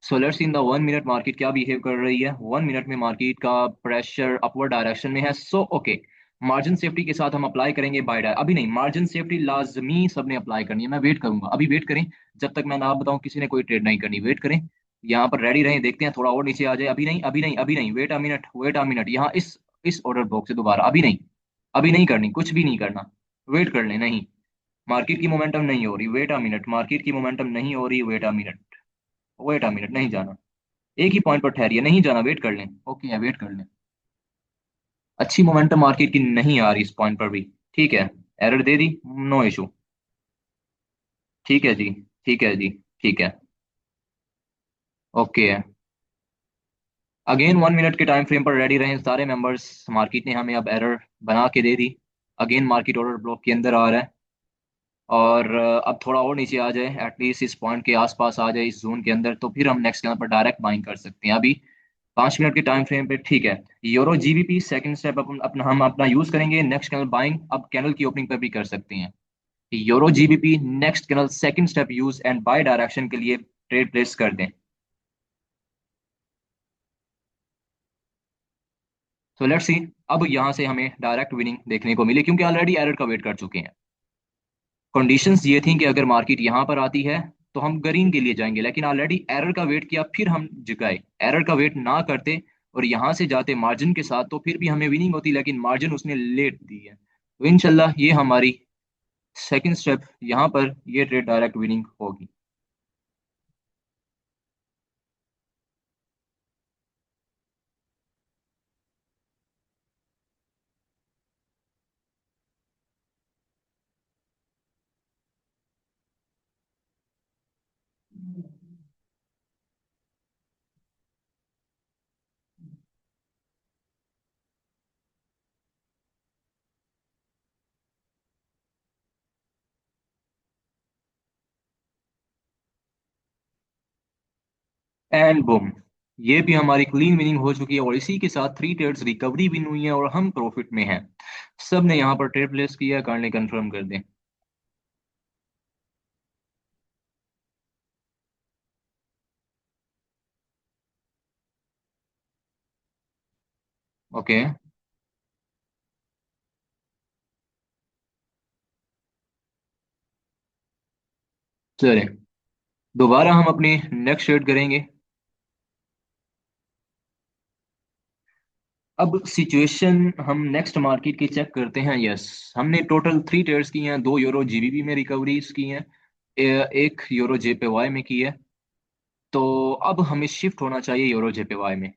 So let's in the 1 minute market क्या बिहेव कर रही है। 1 मिनट में मार्केट का प्रेशर अपवर्ड डायरेक्शन में है। सो ओके, मार्जिन सेफ्टी के साथ हम अप्लाई करेंगे बाय डाय। अभी नहीं, मार्जिन सेफ्टी लाजमी सबने अप्लाई करनी है। मैं वेट करूंगा, अभी वेट करें। जब तक मैं ना बताऊं किसी ने कोई ट्रेड नहीं करनी, वेट करें। यहाँ पर रेडी रहें, देखते हैं थोड़ा और नीचे आ जाए। अभी नहीं, अभी नहीं, अभी नहीं, wait a minute, wait a minute. यहाँ इस ऑर्डर ब्लॉक से दोबारा अभी नहीं, अभी नहीं करनी, कुछ भी नहीं करना। वेट कर लें। नहीं, मार्केट की मोमेंटम नहीं हो रही, वेट अ मिनट। मार्केट की मोमेंटम नहीं हो रही, wait a minute. Wait a minute, नहीं जाना। एक ही पॉइंट पर ठहरिए, नहीं जाना, वेट कर लें। ओके है, वेट कर लें। अच्छी मोमेंटम मार्केट की नहीं आ रही इस पॉइंट पर भी। ठीक है, एरर दे दी, नो इशू। ठीक है जी, ठीक है जी, ठीक है। ओके है। अगेन 1 मिनट के टाइम फ्रेम पर रेडी रहें सारे मेंबर्स। मार्केट ने हमें अब एरर बना के दे दी। अगेन मार्केट ऑर्डर ब्लॉक के अंदर आ रहा है। और अब थोड़ा और नीचे आ जाए, एटलीस्ट इस पॉइंट के आसपास आ जाए, इस जोन के अंदर, तो फिर हम नेक्स्ट कैंडल पर डायरेक्ट बाइंग कर सकते हैं। अभी 5 मिनट के टाइम फ्रेम पे ठीक है। यूरो जीबीपी सेकंड स्टेप अपना हम अपना यूज करेंगे नेक्स्ट कैंडल बाइंग। अब कैंडल की ओपनिंग पर भी कर सकते हैं। Euro GBP next candle second step use and buy direction के लिए ट्रेड प्लेस कर दें। तो लेट्स सी। अब यहां से हमें डायरेक्ट विनिंग देखने को मिली क्योंकि ऑलरेडी एरर का वेट कर चुके हैं। कंडीशंस ये थी कि अगर मार्केट यहाँ पर आती है तो हम ग्रीन के लिए जाएंगे, लेकिन ऑलरेडी एरर का वेट किया, फिर हम झुकाए। एरर का वेट ना करते और यहाँ से जाते मार्जिन के साथ तो फिर भी हमें विनिंग होती, लेकिन मार्जिन उसने लेट दी है। तो इनशाला ये हमारी सेकंड स्टेप, यहाँ पर ये ट्रेड डायरेक्ट विनिंग होगी। एंड बुम, ये भी हमारी क्लीन विनिंग हो चुकी है और इसी के साथ 3 ट्रेड्स रिकवरी विन हुई है और हम प्रॉफिट में हैं। सब ने यहाँ पर ट्रेड प्लेस किया, काइंडली कंफर्म कर दें। ओके, चलें, दोबारा हम अपनी नेक्स्ट ट्रेड करेंगे। अब सिचुएशन हम नेक्स्ट मार्केट की चेक करते हैं। यस, हमने टोटल 3 ट्रेड्स की हैं। 2 यूरो जीबीपी में रिकवरीज की हैं, एक यूरो जेपीवाई में की है। तो अब हमें शिफ्ट होना चाहिए यूरो जेपीवाई में।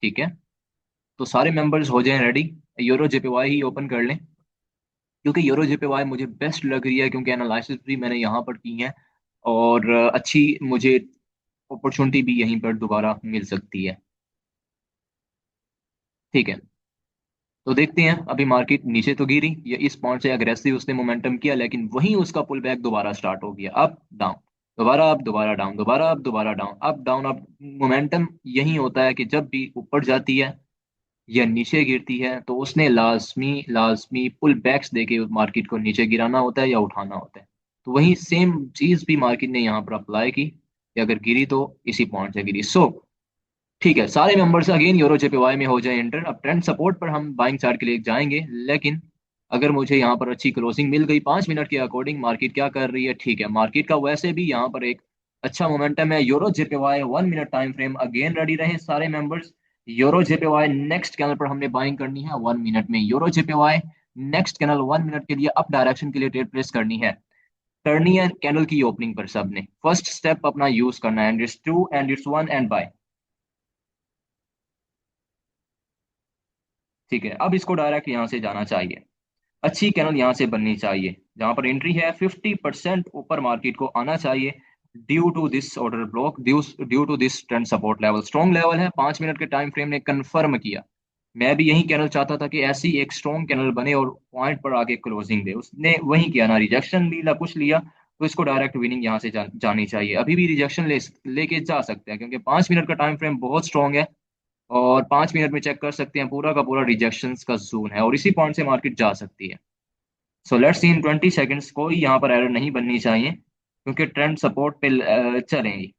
ठीक है, तो सारे मेंबर्स हो जाएं रेडी। यूरो जेपीवाई ही ओपन कर लें क्योंकि यूरो जेपीवाई मुझे बेस्ट लग रही है, क्योंकि एनालिसिस भी मैंने यहाँ पर की है और अच्छी मुझे अपॉर्चुनिटी भी यहीं पर दोबारा मिल सकती है। ठीक है, तो देखते हैं। अभी मार्केट नीचे तो गिरी, ये इस पॉइंट से अग्रेसिव उसने मोमेंटम किया, लेकिन वहीं उसका पुल बैक दोबारा स्टार्ट हो गया। अप डाउन, दोबारा अप, दोबारा डाउन, दोबारा अप, दोबारा down, up down up. Momentum यही होता है कि जब भी ऊपर जाती है या नीचे गिरती है तो उसने लाजमी लाजमी पुल बैक्स देके मार्केट को नीचे गिराना होता है या उठाना होता है। तो वही सेम चीज भी मार्केट ने यहाँ पर अप्लाई की कि अगर गिरी तो इसी पॉइंट से गिरी। सो ठीक है, सारे मेंबर्स अगेन यूरो जेपीवाई में हो जाए एंटर। अब ट्रेंड सपोर्ट पर हम बाइंग साइड के लिए जाएंगे, लेकिन अगर मुझे यहाँ पर अच्छी क्लोजिंग मिल गई 5 मिनट के अकॉर्डिंग, मार्केट क्या कर रही है। ठीक है, मार्केट का वैसे भी यहाँ पर एक अच्छा मोमेंटम है। Euro JPY 1 minute time frame, again ready रहे सारे members. Euro JPY next candle पर हमने बाइंग करनी है 1 मिनट में। Euro JPY next candle 1 minute के लिए अप डायरेक्शन के लिए ट्रेड प्लेस करनी है कैनल की ओपनिंग पर। सबने फर्स्ट स्टेप अपना यूज करना है, and it's two and it's one and buy. ठीक है, अब इसको डायरेक्ट यहाँ से जाना चाहिए। अच्छी कैनल यहाँ से बननी चाहिए, जहां पर एंट्री है 50% ऊपर मार्केट को आना चाहिए। Due to this order block, due to this trend support level, strong level है। 5 मिनट के टाइम फ्रेम ने कंफर्म किया। मैं भी यही कैनल चाहता था कि ऐसी एक स्ट्रॉन्ग कैनल बने और पॉइंट पर आके क्लोजिंग दे। उसने वही किया, ना रिजेक्शन ली ना कुछ लिया, तो इसको डायरेक्ट विनिंग यहाँ से जानी चाहिए। अभी भी रिजेक्शन लेके जा सकते हैं क्योंकि 5 मिनट का टाइम फ्रेम बहुत स्ट्रॉन्ग है, और 5 मिनट में चेक कर सकते हैं पूरा का पूरा रिजेक्शन का जोन है, और इसी पॉइंट से मार्केट जा सकती है। So let's C in 20 seconds, कोई यहाँ पर एरर नहीं बननी चाहिए क्योंकि ट्रेंड सपोर्ट पे चलेंगी।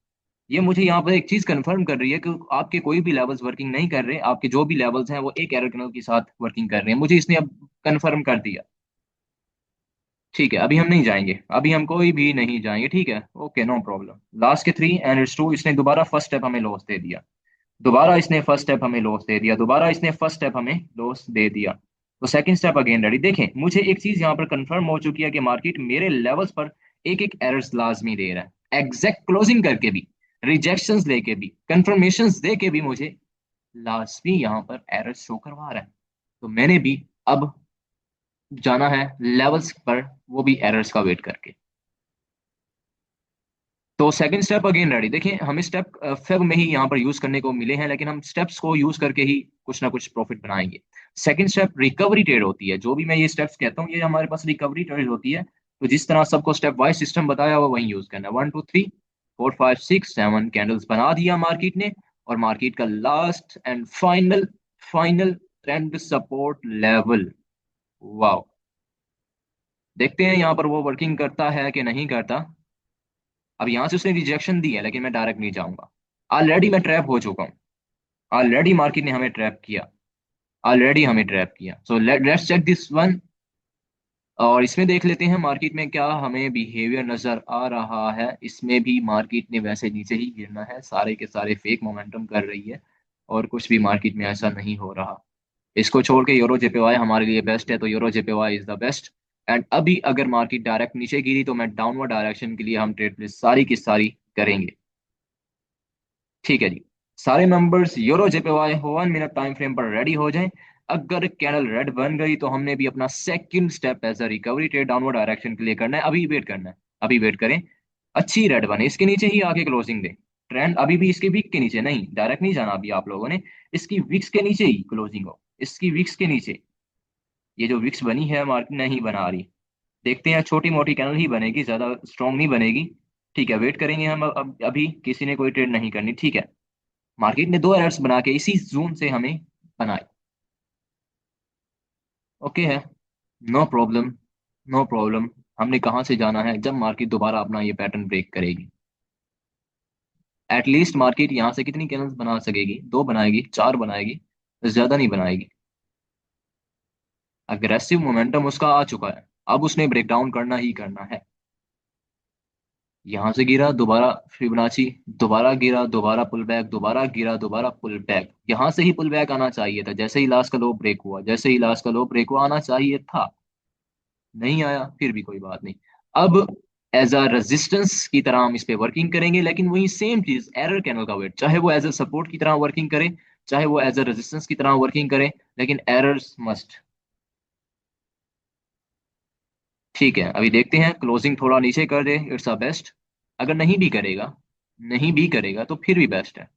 ये मुझे यहाँ पर एक चीज कंफर्म कर रही है कि आपके कोई भी लेवल्स वर्किंग नहीं कर रहे, आपके जो भी लेवल्स हैं वो एक एरर कैंडल के साथ वर्किंग कर रहे हैं, मुझे इसने अब कंफर्म कर दिया। ठीक है, अभी हम नहीं जाएंगे, अभी हम कोई भी नहीं जाएंगे, ठीक है, ओके, नो प्रॉब्लम। लास्ट के 3 and it's 2, इसने दोबारा फर्स्ट स्टेप हमें लॉस दे दिया, दोबारा इसने फर्स्ट स्टेप हमें लॉस दे दिया, दोबारा इसने फर्स्ट स्टेप हमें लॉस दे दिया। तो सेकंड स्टेप अगेन रेडी। देखें, मुझे एक चीज यहाँ पर कंफर्म हो चुकी है कि मार्केट मेरे लेवल्स पर एक एक एरर्स लाजमी दे रहा है, एग्जैक्ट क्लोजिंग करके भी, रिजेक्शंस लेके भी, कंफर्मेशंस दे के भी मुझे लाजमी यहाँ पर एरर्स शो करवा रहा है। तो मैंने भी अब जाना है लेवल्स पर, वो भी एरर्स का वेट करके। तो सेकंड स्टेप अगेन रेडी। देखिए, हमें स्टेप फेब में ही यहाँ पर यूज करने को मिले हैं, लेकिन हम स्टेप्स को यूज करके ही कुछ ना कुछ प्रॉफिट बनाएंगे। सेकंड स्टेप रिकवरी ट्रेड होती है। जो भी मैं ये स्टेप्स कहता हूँ, ये हमारे पास रिकवरी ट्रेड होती है। तो जिस तरह सबको स्टेप वाइज सिस्टम बताया हुआ वही यूज करना है। 1 2 3 4 5 6 7 कैंडल्स बना दिया मार्केट ने, और मार्केट का last and final final trend support level, वाह, देखते हैं यहाँ पर वो वर्किंग करता है कि नहीं करता। अब यहाँ से उसने रिजेक्शन दी है, लेकिन मैं डायरेक्ट नहीं जाऊंगा, ऑलरेडी मैं ट्रैप हो चुका हूँ, ऑलरेडी मार्केट ने हमें ट्रैप किया, ऑलरेडी हमें ट्रैप किया। So let's check this one, और इसमें देख लेते हैं मार्केट में क्या हमें बिहेवियर नजर आ रहा है। इसमें भी मार्केट ने वैसे नीचे ही गिरना है, सारे के सारे फेक मोमेंटम कर रही है, और कुछ भी मार्केट में ऐसा नहीं हो रहा। इसको छोड़ के यूरो जेपीवाई हमारे लिए बेस्ट है, तो euro JPY is the best. And अभी अगर मार्केट डायरेक्ट नीचे गिरी तो मैं डाउनवर्ड डायरेक्शन के लिए हम ट्रेड प्लेस सारी की सारी करेंगे। ठीक है जी, सारे members euro JPY 1 minute time frame पर रेडी हो जाएं। अगर कैंडल रेड बन गई तो हमने भी अपना second step as a recovery trade downward direction के लिए करना है। अभी वेट करना है, अभी वेट करें, अच्छी रेड बने, इसके नीचे ही आके क्लोजिंग दे। ट्रेंड अभी भी इसके वीक के नीचे नहीं, डायरेक्ट नहीं जाना अभी आप लोगों ने, इसकी विक्स के नीचे ही क्लोजिंग हो, इसकी विक्स के नीचे। ये जो विक्स बनी है मार्केट नहीं बना रही, देखते हैं, छोटी मोटी कैंडल ही बनेगी, ज्यादा स्ट्रॉन्ग नहीं बनेगी। ठीक है, वेट करेंगे हम अब अभी किसी ने कोई ट्रेड नहीं करनी, ठीक है। मार्केट ने दो एलर्ट्स बना के इसी जोन से हमें बनाए, ओके है, नो प्रॉब्लम, नो प्रॉब्लम। हमने कहाँ से जाना है, जब मार्केट दोबारा अपना ये पैटर्न ब्रेक करेगी। एटलीस्ट मार्केट यहाँ से कितनी कैंडल्स बना सकेगी, दो बनाएगी, चार बनाएगी, ज्यादा नहीं बनाएगी। अग्रेसिव मोमेंटम उसका आ चुका है, अब उसने ब्रेक डाउन करना ही करना है। यहाँ से गिरा, दोबारा फिबोनाची, दोबारा गिरा, दोबारा पुल बैक, दोबारा गिरा, दोबारा पुल बैक। यहाँ से ही पुल बैक आना चाहिए था, जैसे ही लास्ट का लो ब्रेक हुआ, जैसे ही लास्ट का लो ब्रेक हुआ आना चाहिए था, नहीं आया, फिर भी कोई बात नहीं। अब एज अ रेजिस्टेंस की तरह हम इस पे वर्किंग करेंगे, लेकिन वही सेम चीज एरर कैनल का वेट, चाहे वो एज अ सपोर्ट की तरह वर्किंग करे, चाहे वो एज अ रेजिस्टेंस की तरह वर्किंग करे, लेकिन एरर्स मस्ट। ठीक है, अभी देखते हैं, क्लोजिंग थोड़ा नीचे कर दे, इट्स अ बेस्ट। अगर नहीं भी करेगा, नहीं भी करेगा तो फिर भी बेस्ट है,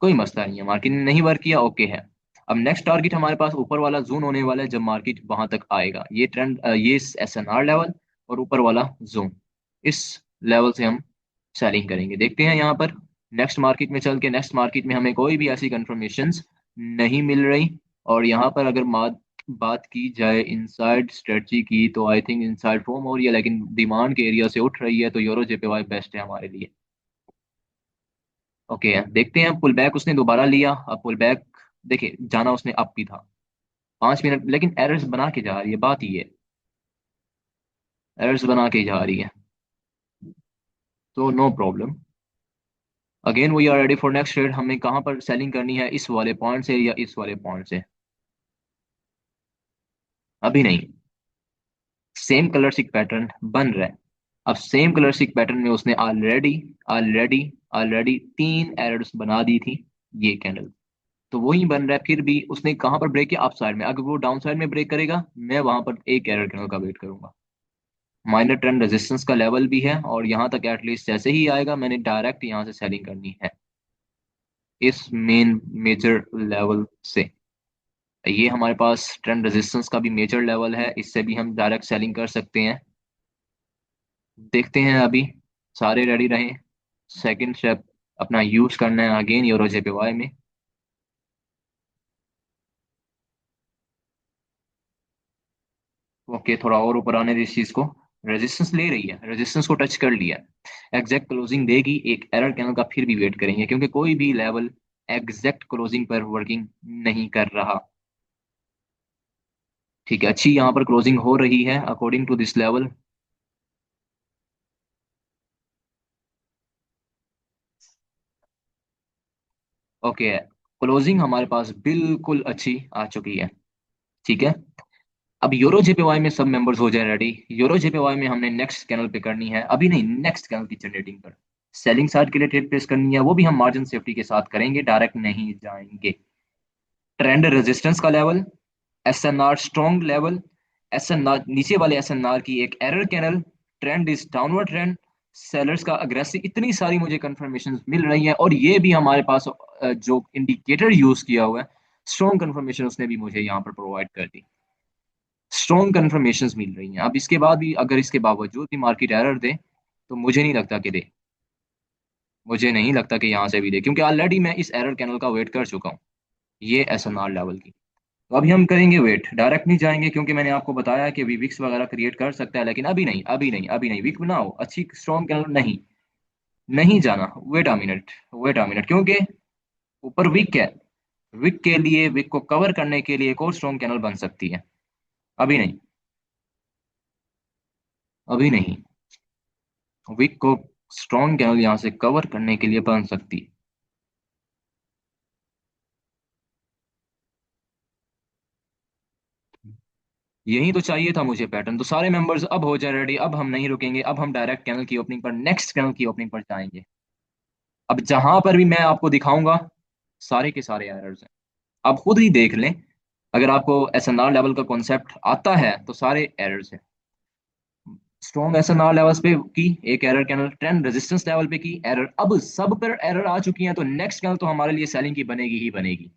कोई मसला नहीं है। मार्केट ने नहीं वर्क किया, ओके है। अब नेक्स्ट टारगेट हमारे पास ऊपर वाला जोन होने वाला है, जब मार्केट वहां तक आएगा, ये ट्रेंड, ये एसएनआर लेवल और ऊपर वाला जोन, इस लेवल से हम सेलिंग करेंगे। देखते हैं यहाँ पर नेक्स्ट मार्केट में चल के, नेक्स्ट मार्केट में हमें कोई भी ऐसी कंफर्मेशंस नहीं मिल रही। और यहाँ पर अगर बात की जाए इनसाइड स्ट्रेटजी की, तो आई थिंक इनसाइड फॉर्म हो रही है, लेकिन डिमांड के एरिया से उठ रही है, तो यूरो जेपीवाई बेस्ट है हमारे लिए। ओके, देखते हैं, पुल बैक उसने दोबारा लिया, अब पुल बैक, देखिए जाना उसने अप भी था, 5 मिनट, लेकिन एरर्स बना के जा रही है, बात ये है, एरर्स बना के जा रही है, तो no problem. Again we are ready for next trade. हमें कहाँ पर सेलिंग करनी है, इस वाले पॉइंट से या इस वाले पॉइंट से, अभी नहीं, सेम कलर सिक पैटर्न बन रहा है। अब सेम कलर सिक पैटर्न में उसने ऑलरेडी ऑलरेडी ऑलरेडी 3 एरर्स बना दी थी, ये कैंडल, तो वही बन रहा है। फिर भी उसने कहाँ पर ब्रेक किया, अप साइड में, अगर वो डाउन साइड में ब्रेक करेगा, मैं वहां पर एक एरर कैंडल का वेट करूंगा। माइनर ट्रेंड रेजिस्टेंस का लेवल भी है, और यहाँ तक एटलीस्ट जैसे ही आएगा, मैंने डायरेक्ट यहाँ से सेलिंग करनी है, इस मेन मेजर लेवल से। ये हमारे पास ट्रेंड रेजिस्टेंस का भी मेजर लेवल है, इससे भी हम डायरेक्ट सेलिंग कर सकते हैं। देखते हैं अभी, सारे रेडी रहें। सेकंड स्टेप अपना यूज करना है अगेन यूरो जेपीवाई में। ओके, थोड़ा और ऊपर आने दे इस चीज को। रेजिस्टेंस ले रही है, रेजिस्टेंस को टच कर लिया। एग्जैक्ट क्लोजिंग देगी, एक एरर कैनल का फिर भी वेट करेंगे क्योंकि कोई भी लेवल एग्जैक्ट क्लोजिंग पर वर्किंग नहीं कर रहा। ठीक है, अच्छी यहाँ पर क्लोजिंग हो रही है according to this level. Okay, closing हमारे पास बिल्कुल अच्छी आ चुकी है। ठीक है, अब यूरो जेपीवाई में सब मेंबर्स हो जाए रेडी। यूरो जेपीवाई में हमने नेक्स्ट कैनल पे करनी है, अभी नहीं, नेक्स्ट कैनल की जनरेटिंग पर सेलिंग साइड के लिए ट्रेड प्लेस करनी है, वो भी हम मार्जिन सेफ्टी के साथ करेंगे, डायरेक्ट नहीं जाएंगे। ट्रेंड रेजिस्टेंस का level, SNR strong level, SNR नीचे वाले एसएनआर की एक error candle, trend is downward trend, sellers का अग्रेसिव, इतनी सारी मुझे कंफर्मेशन मिल रही है। और ये भी हमारे पास जो इंडिकेटर यूज किया हुआ है, स्ट्रॉन्ग कंफर्मेशन उसने भी मुझे यहाँ पर प्रोवाइड कर दी। स्ट्रॉन्ग कंफर्मेशंस मिल रही हैं। अब इसके बाद भी अगर इसके बावजूद भी मार्केट एरर दे तो मुझे नहीं लगता कि दे, मुझे नहीं लगता कि यहाँ से भी दे, क्योंकि ऑलरेडी मैं इस एरर कैनल का वेट कर चुका हूँ, ये एसएनआर लेवल की। तो अभी हम करेंगे वेट, डायरेक्ट नहीं जाएंगे, क्योंकि मैंने आपको बताया कि विक्स वगैरह क्रिएट कर सकता है, लेकिन अभी नहीं, अभी नहीं, अभी नहीं, वीक बनाओ अच्छी स्ट्रॉन्ग कैनल नहीं, नहीं जाना। Wait a minute, wait a minute, क्योंकि ऊपर वीक है, वीक के लिए, वीक को कवर करने के लिए एक और स्ट्रॉन्ग कैनल बन सकती है। अभी नहीं, अभी नहीं, वीक को स्ट्रॉन्ग कैनल यहाँ से कवर करने के लिए बन सकती है। यही तो चाहिए था मुझे पैटर्न। तो सारे मेंबर्स अब हो जाए रेडी, अब हम नहीं रुकेंगे, अब हम डायरेक्ट कैनल की ओपनिंग पर, नेक्स्ट कैनल की ओपनिंग पर जाएंगे। अब जहां पर भी मैं आपको दिखाऊंगा, सारे के सारे एरर्स हैं, आप खुद ही देख लें। अगर आपको एसएनआर लेवल का कॉन्सेप्ट आता है तो सारे एरर्स हैं। स्ट्रॉन्ग एसएनआर लेवल्स पे की एक error candle, trend resistance level पे की एरर, अब सब पर एरर आ चुकी हैं, तो नेक्स्ट कैनल तो हमारे लिए सेलिंग की बनेगी ही बनेगी।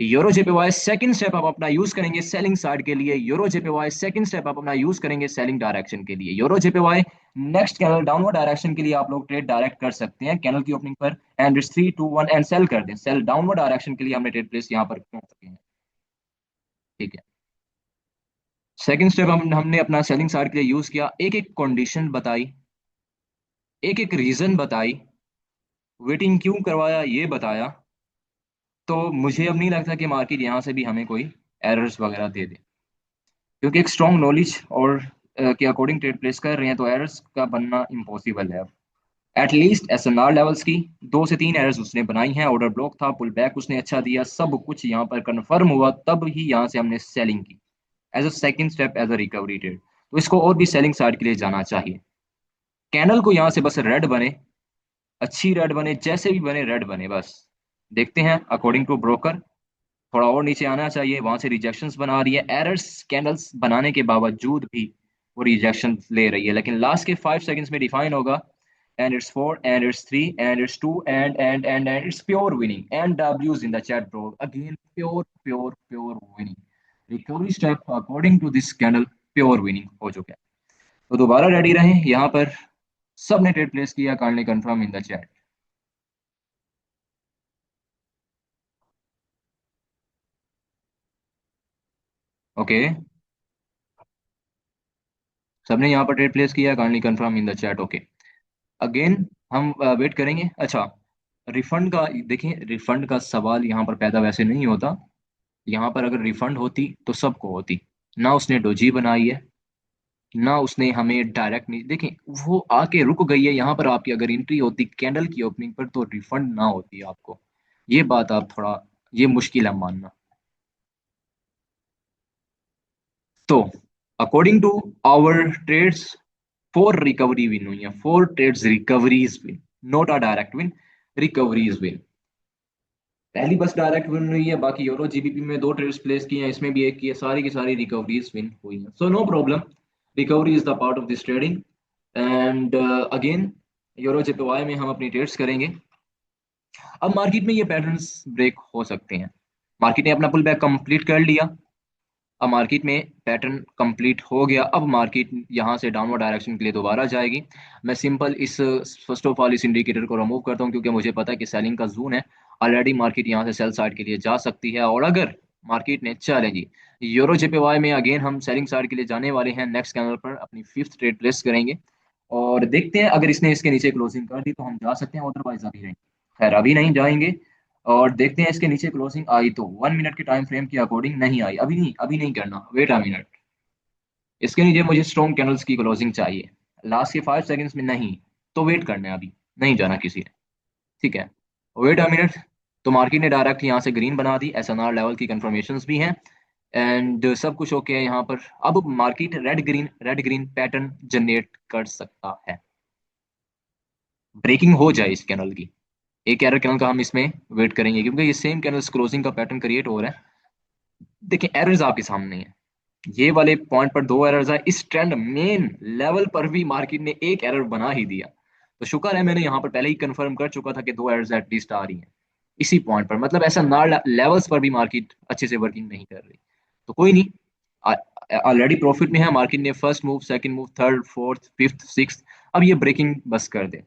यूरो जेपीवाई सेकंड स्टेप आप अपना यूज करेंगे सेलिंग साइड के लिए, यूरो जेपीवाई सेकंड स्टेप आप अपना यूज करेंगे सेलिंग डायरेक्शन के लिए। Euro JPY next candle downward direction के लिए आप लोग ट्रेड डायरेक्ट कर सकते हैं कैनल की ओपनिंग पर, एंड 3 2 1 एंड सेल कर दें। सेल डाउनवर्ड डायरेक्शन के लिए हमने ट्रेड प्लेस यहाँ पर कर सके हैं। ठीक है, सेकंड स्टेप हमने अपना सेलिंग साइड के लिए यूज किया, एक एक कंडीशन बताई, एक एक रीजन बताई, वेटिंग क्यों करवाया ये बताया। तो मुझे अब नहीं लगता कि मार्केट यहाँ से भी हमें कोई एरर्स वगैरह दे दे, क्योंकि एक स्ट्रॉन्ग नॉलेज और के अकॉर्डिंग ट्रेड प्लेस कर रहे हैं, तो एरर्स का बनना इम्पॉसिबल है अब। एटलीस्ट एसएनआर लेवल्स की 2 से 3 एरर्स उसने बनाई हैं, ऑर्डर ब्लॉक था, पुल बैक उसने अच्छा दिया, सब कुछ यहाँ पर कंफर्म हुआ, तब ही यहाँ से हमने सेलिंग की as a second step, as a recovery trade. तो इसको और भी सेलिंग साइड के लिए जाना चाहिए। कैनल को यहाँ से बस रेड बने, अच्छी रेड बने, जैसे भी बने रेड बने बस। देखते हैं अकॉर्डिंग टू ब्रोकर, थोड़ा और नीचे आना चाहिए, वहां से रिजेक्शंस बना रही है, एरर्स कैंडल्स बनाने के बावजूद भी वो रिजेक्शन ले रही है, लेकिन लास्ट के 5 सेकंड्स में डिफाइन होगा, and it's 4 and it's 3 and it's 2 and it's pure winning, and डब्ल्यूज in the chat bro, again pure pure pure winning. Recovery step according to this candle pure winning हो चुका है। तो दोबारा ready रहें यहाँ पर, सब ने ट्रेड प्लेस किया, kindly confirm in the chat. Okay, सबने यहाँ पर ट्रेड प्लेस किया, kindly confirm in the chat. Okay, again हम वेट करेंगे। अच्छा, रिफंड का देखिए, रिफंड का सवाल यहाँ पर पैदा वैसे नहीं होता। यहाँ पर अगर रिफंड होती तो सबको होती, ना उसने डोजी बनाई है, ना उसने हमें डायरेक्ट नहीं, देखें, वो आके रुक गई है यहाँ पर। आपकी अगर एंट्री होती कैंडल की ओपनिंग पर तो रिफंड ना होती आपको, ये बात आप थोड़ा, ये मुश्किल है मानना। तो according to our trades, 4 recovery win हुई है, 4 trades recoveries win, not a direct win, recoveries win. पहली बस डायरेक्ट विन हुई है, बाकी यूरो जीबीपी में 2 ट्रेड्स प्लेस किए हैं, इसमें भी एक की है, सारी की सारी रिकवरीज विन हुई है, so no problem. Recovery is the part of this trading. And again euro JPY में हम अपनी ट्रेड्स करेंगे। अब मार्केट में ये पैटर्न्स ब्रेक हो सकते हैं। मार्केट ने अपना पुल बैक कंप्लीट कर लिया, अब मार्केट में पैटर्न कंप्लीट हो गया। अब मार्केट यहाँ से डाउनवर्ड डायरेक्शन के लिए दोबारा जाएगी। मैं सिंपल इस फर्स्ट ऑफ ऑल इस इंडिकेटर को रिमूव करता हूँ, क्योंकि मुझे पता है कि सेलिंग का जोन है। ऑलरेडी मार्केट यहाँ से सेल साइड के लिए जा सकती है। और अगर मार्केट ने चले जी यूरो जेपीवाई में अगेन हम सेलिंग साइड के लिए जाने वाले हैं। नेक्स्ट कैंडल पर अपनी फिफ्थ ट्रेड प्लेस करेंगे और देखते हैं अगर इसने इसके नीचे क्लोजिंग कर दी तो हम जा सकते हैं, अदरवाइज अभी नहीं। खैर अभी नहीं जाएंगे। और देखते हैं इसके नीचे क्लोजिंग आई तो 1 मिनट के टाइम फ्रेम के अकॉर्डिंग नहीं आई, अभी नहीं करना, वेट अ मिनट। इसके नीचे मुझे स्ट्रॉन्ग कैंडल्स की क्लोजिंग चाहिए। लास्ट के 5 सेकंड्स में नहीं तो वेट करना है, अभी नहीं जाना किसी ने। ठीक है, वेट अ मिनट। तो मार्केट ने डायरेक्ट यहाँ से ग्रीन बना दी, एसएनआर लेवल की कंफर्मेशंस भी हैं एंड सब कुछ ओके है यहाँ पर। अब market red green pattern generate कर सकता है। ब्रेकिंग हो जाए इस कैनल की, एक एरर कैनल का हम इसमें वेट करेंगे, क्योंकि ये सेम कैनल क्लोजिंग का पैटर्न क्रिएट हो रहा है। देखिए एरर्स आपके सामने है, ये वाले पॉइंट पर दो एरर्स है। इस ट्रेंड मेन लेवल पर भी मार्केट ने एक एरर बना ही दिया। तो शुक्र है मैंने यहाँ पर पहले ही कंफर्म कर चुका था कि दो एरर्स एटलीस्ट आ रही हैं इसी पॉइंट पर। मतलब ऐसा ना लेवल्स पर भी मार्केट अच्छे से वर्किंग नहीं कर रही। तो कोई नहीं, ऑलरेडी प्रॉफिट में है मार्केट ने। First move, second move, third, fourth, fifth, sixth, अब ये ब्रेकिंग बस कर दे,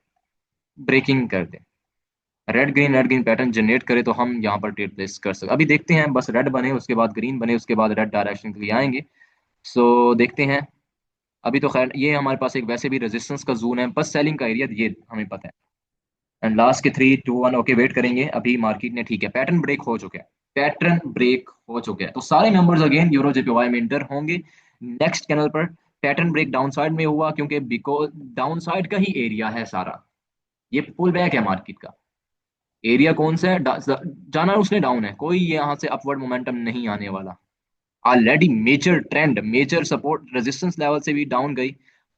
ब्रेकिंग कर दे, रेड ग्रीन पैटर्न जनरेट करे तो हम यहाँ पर ट्रेड प्लेस कर सकते। अभी देखते हैं, बस रेड बने उसके बाद ग्रीन बने उसके बाद रेड डायरेक्शन के लिए आएंगे। सो देखते हैं। अभी तो खैर ये हमारे पास एक वैसे भी रेजिस्टेंस का जोन है, बस सेलिंग का एरिया ये हमें पता है। एंड लास्ट के 3 2 1 ओके वेट करेंगे। अभी मार्केट ने ठीक है पैटर्न ब्रेक हो चुका है, पैटर्न ब्रेक हो चुके हैं। तो सारे मेंबर्स अगेन यूरो जेपीवाई में इंटर होंगे नेक्स्ट कैनल पर। पैटर्न ब्रेक डाउन साइड में हुआ क्योंकि बिकॉज डाउन साइड का ही एरिया है सारा, ये पुल बैक है मार्केट का। एरिया कौन सा है, जाना उसने डाउन है, कोई यहाँ से अपवर्ड मोमेंटम नहीं आने वाला। Already major trend, major support resistance level से भी डाउन गई।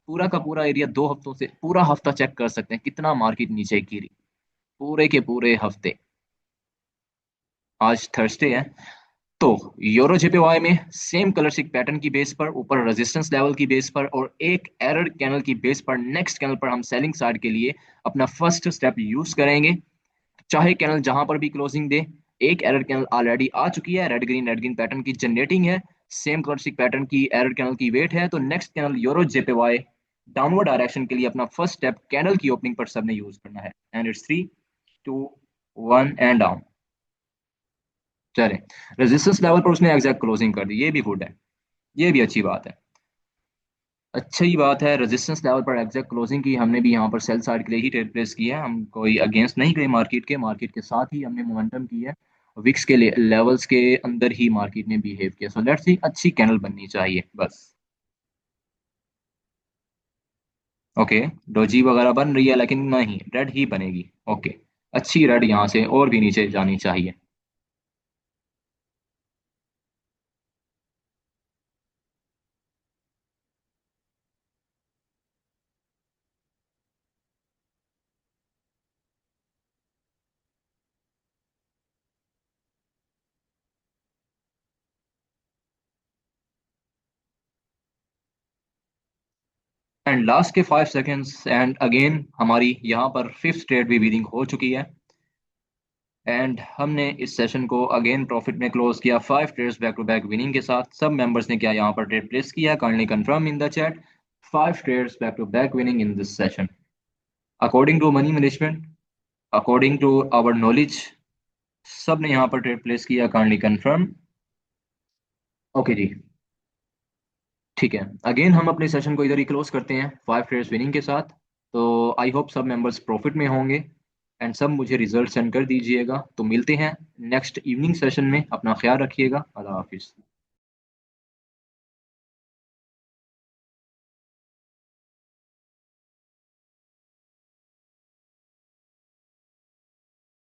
पूरा का पूरा एरिया 2 हफ्तों से, पूरा हफ्ता चेक कर सकते हैं कितना मार्केट नीचे गिरी, पूरे के पूरे हफ्ते। आज थर्सडे है। तो यूरो जेपीवाई में सेम कलर सिक पैटर्न की बेस पर, ऊपर रेजिस्टेंस लेवल की बेस पर और एक एरर कैनल की बेस पर नेक्स्ट कैनल पर हम सेलिंग साइड के लिए अपना फर्स्ट स्टेप यूज करेंगे। चाहे कैनल जहां पर भी क्लोजिंग दे, एक एरर कैनल ऑलरेडी आ चुकी है, रेड ग्रीन पैटर्न की जनरेटिंग है, सेम क्लॉसिक पैटर्न की एरर कैनल की वेट है। तो next candle euro JPY downward direction के लिए अपना फर्स्ट स्टेप कैनल की ओपनिंग पर सबने यूज करना है। And it's 3 2 1 and down. चले, रेजिस्टेंस लेवल पर उसने एग्जैक्ट क्लोजिंग कर दी, ये भी गुड है, ये भी अच्छी बात है। अच्छी बात है, रेजिस्टेंस लेवल पर एग्जैक्ट क्लोजिंग की। हमने भी यहाँ पर सेल साइड के लिए ही ट्रेड प्लेस किया है, हम कोई अगेंस्ट नहीं गए मार्केट के साथ ही हमने मोमेंटम किया है। विक्स के लेवल्स के अंदर ही मार्केट ने बिहेव किया। सो लेट्स सी, अच्छी कैंडल बननी चाहिए बस। ओके, डोजी वगैरह बन रही है लेकिन नहीं, रेड ही बनेगी। ओके, अच्छी रेड यहाँ से और भी नीचे जानी चाहिए। एंड लास्ट के 5 सेकेंड्स एंड अगेन हमारी यहाँ पर फिफ्थ ट्रेड भी रीडिंग हो चुकी है। एंड हमने इस सेशन को अगेन प्रॉफिट में क्लोज किया 5 trades back to back winning के साथ। सब मेंबर्स ने क्या यहाँ पर ट्रेड प्लेस किया, kindly confirm in the chat. 5 trades back to back winning in this session according to money management, according to our knowledge. सब ने यहाँ पर ट्रेड प्लेस किया, काइंडली कंफर्म। ओके जी, ठीक है। अगेन हम अपने सेशन को इधर ही क्लोज करते हैं 5 ट्रेड्स विनिंग के साथ। तो आई होप सब मेंबर्स प्रॉफिट में होंगे एंड सब मुझे रिजल्ट सेंड कर दीजिएगा। तो मिलते हैं नेक्स्ट इवनिंग सेशन में, अपना ख्याल रखिएगा, अल्लाह हाफिज़।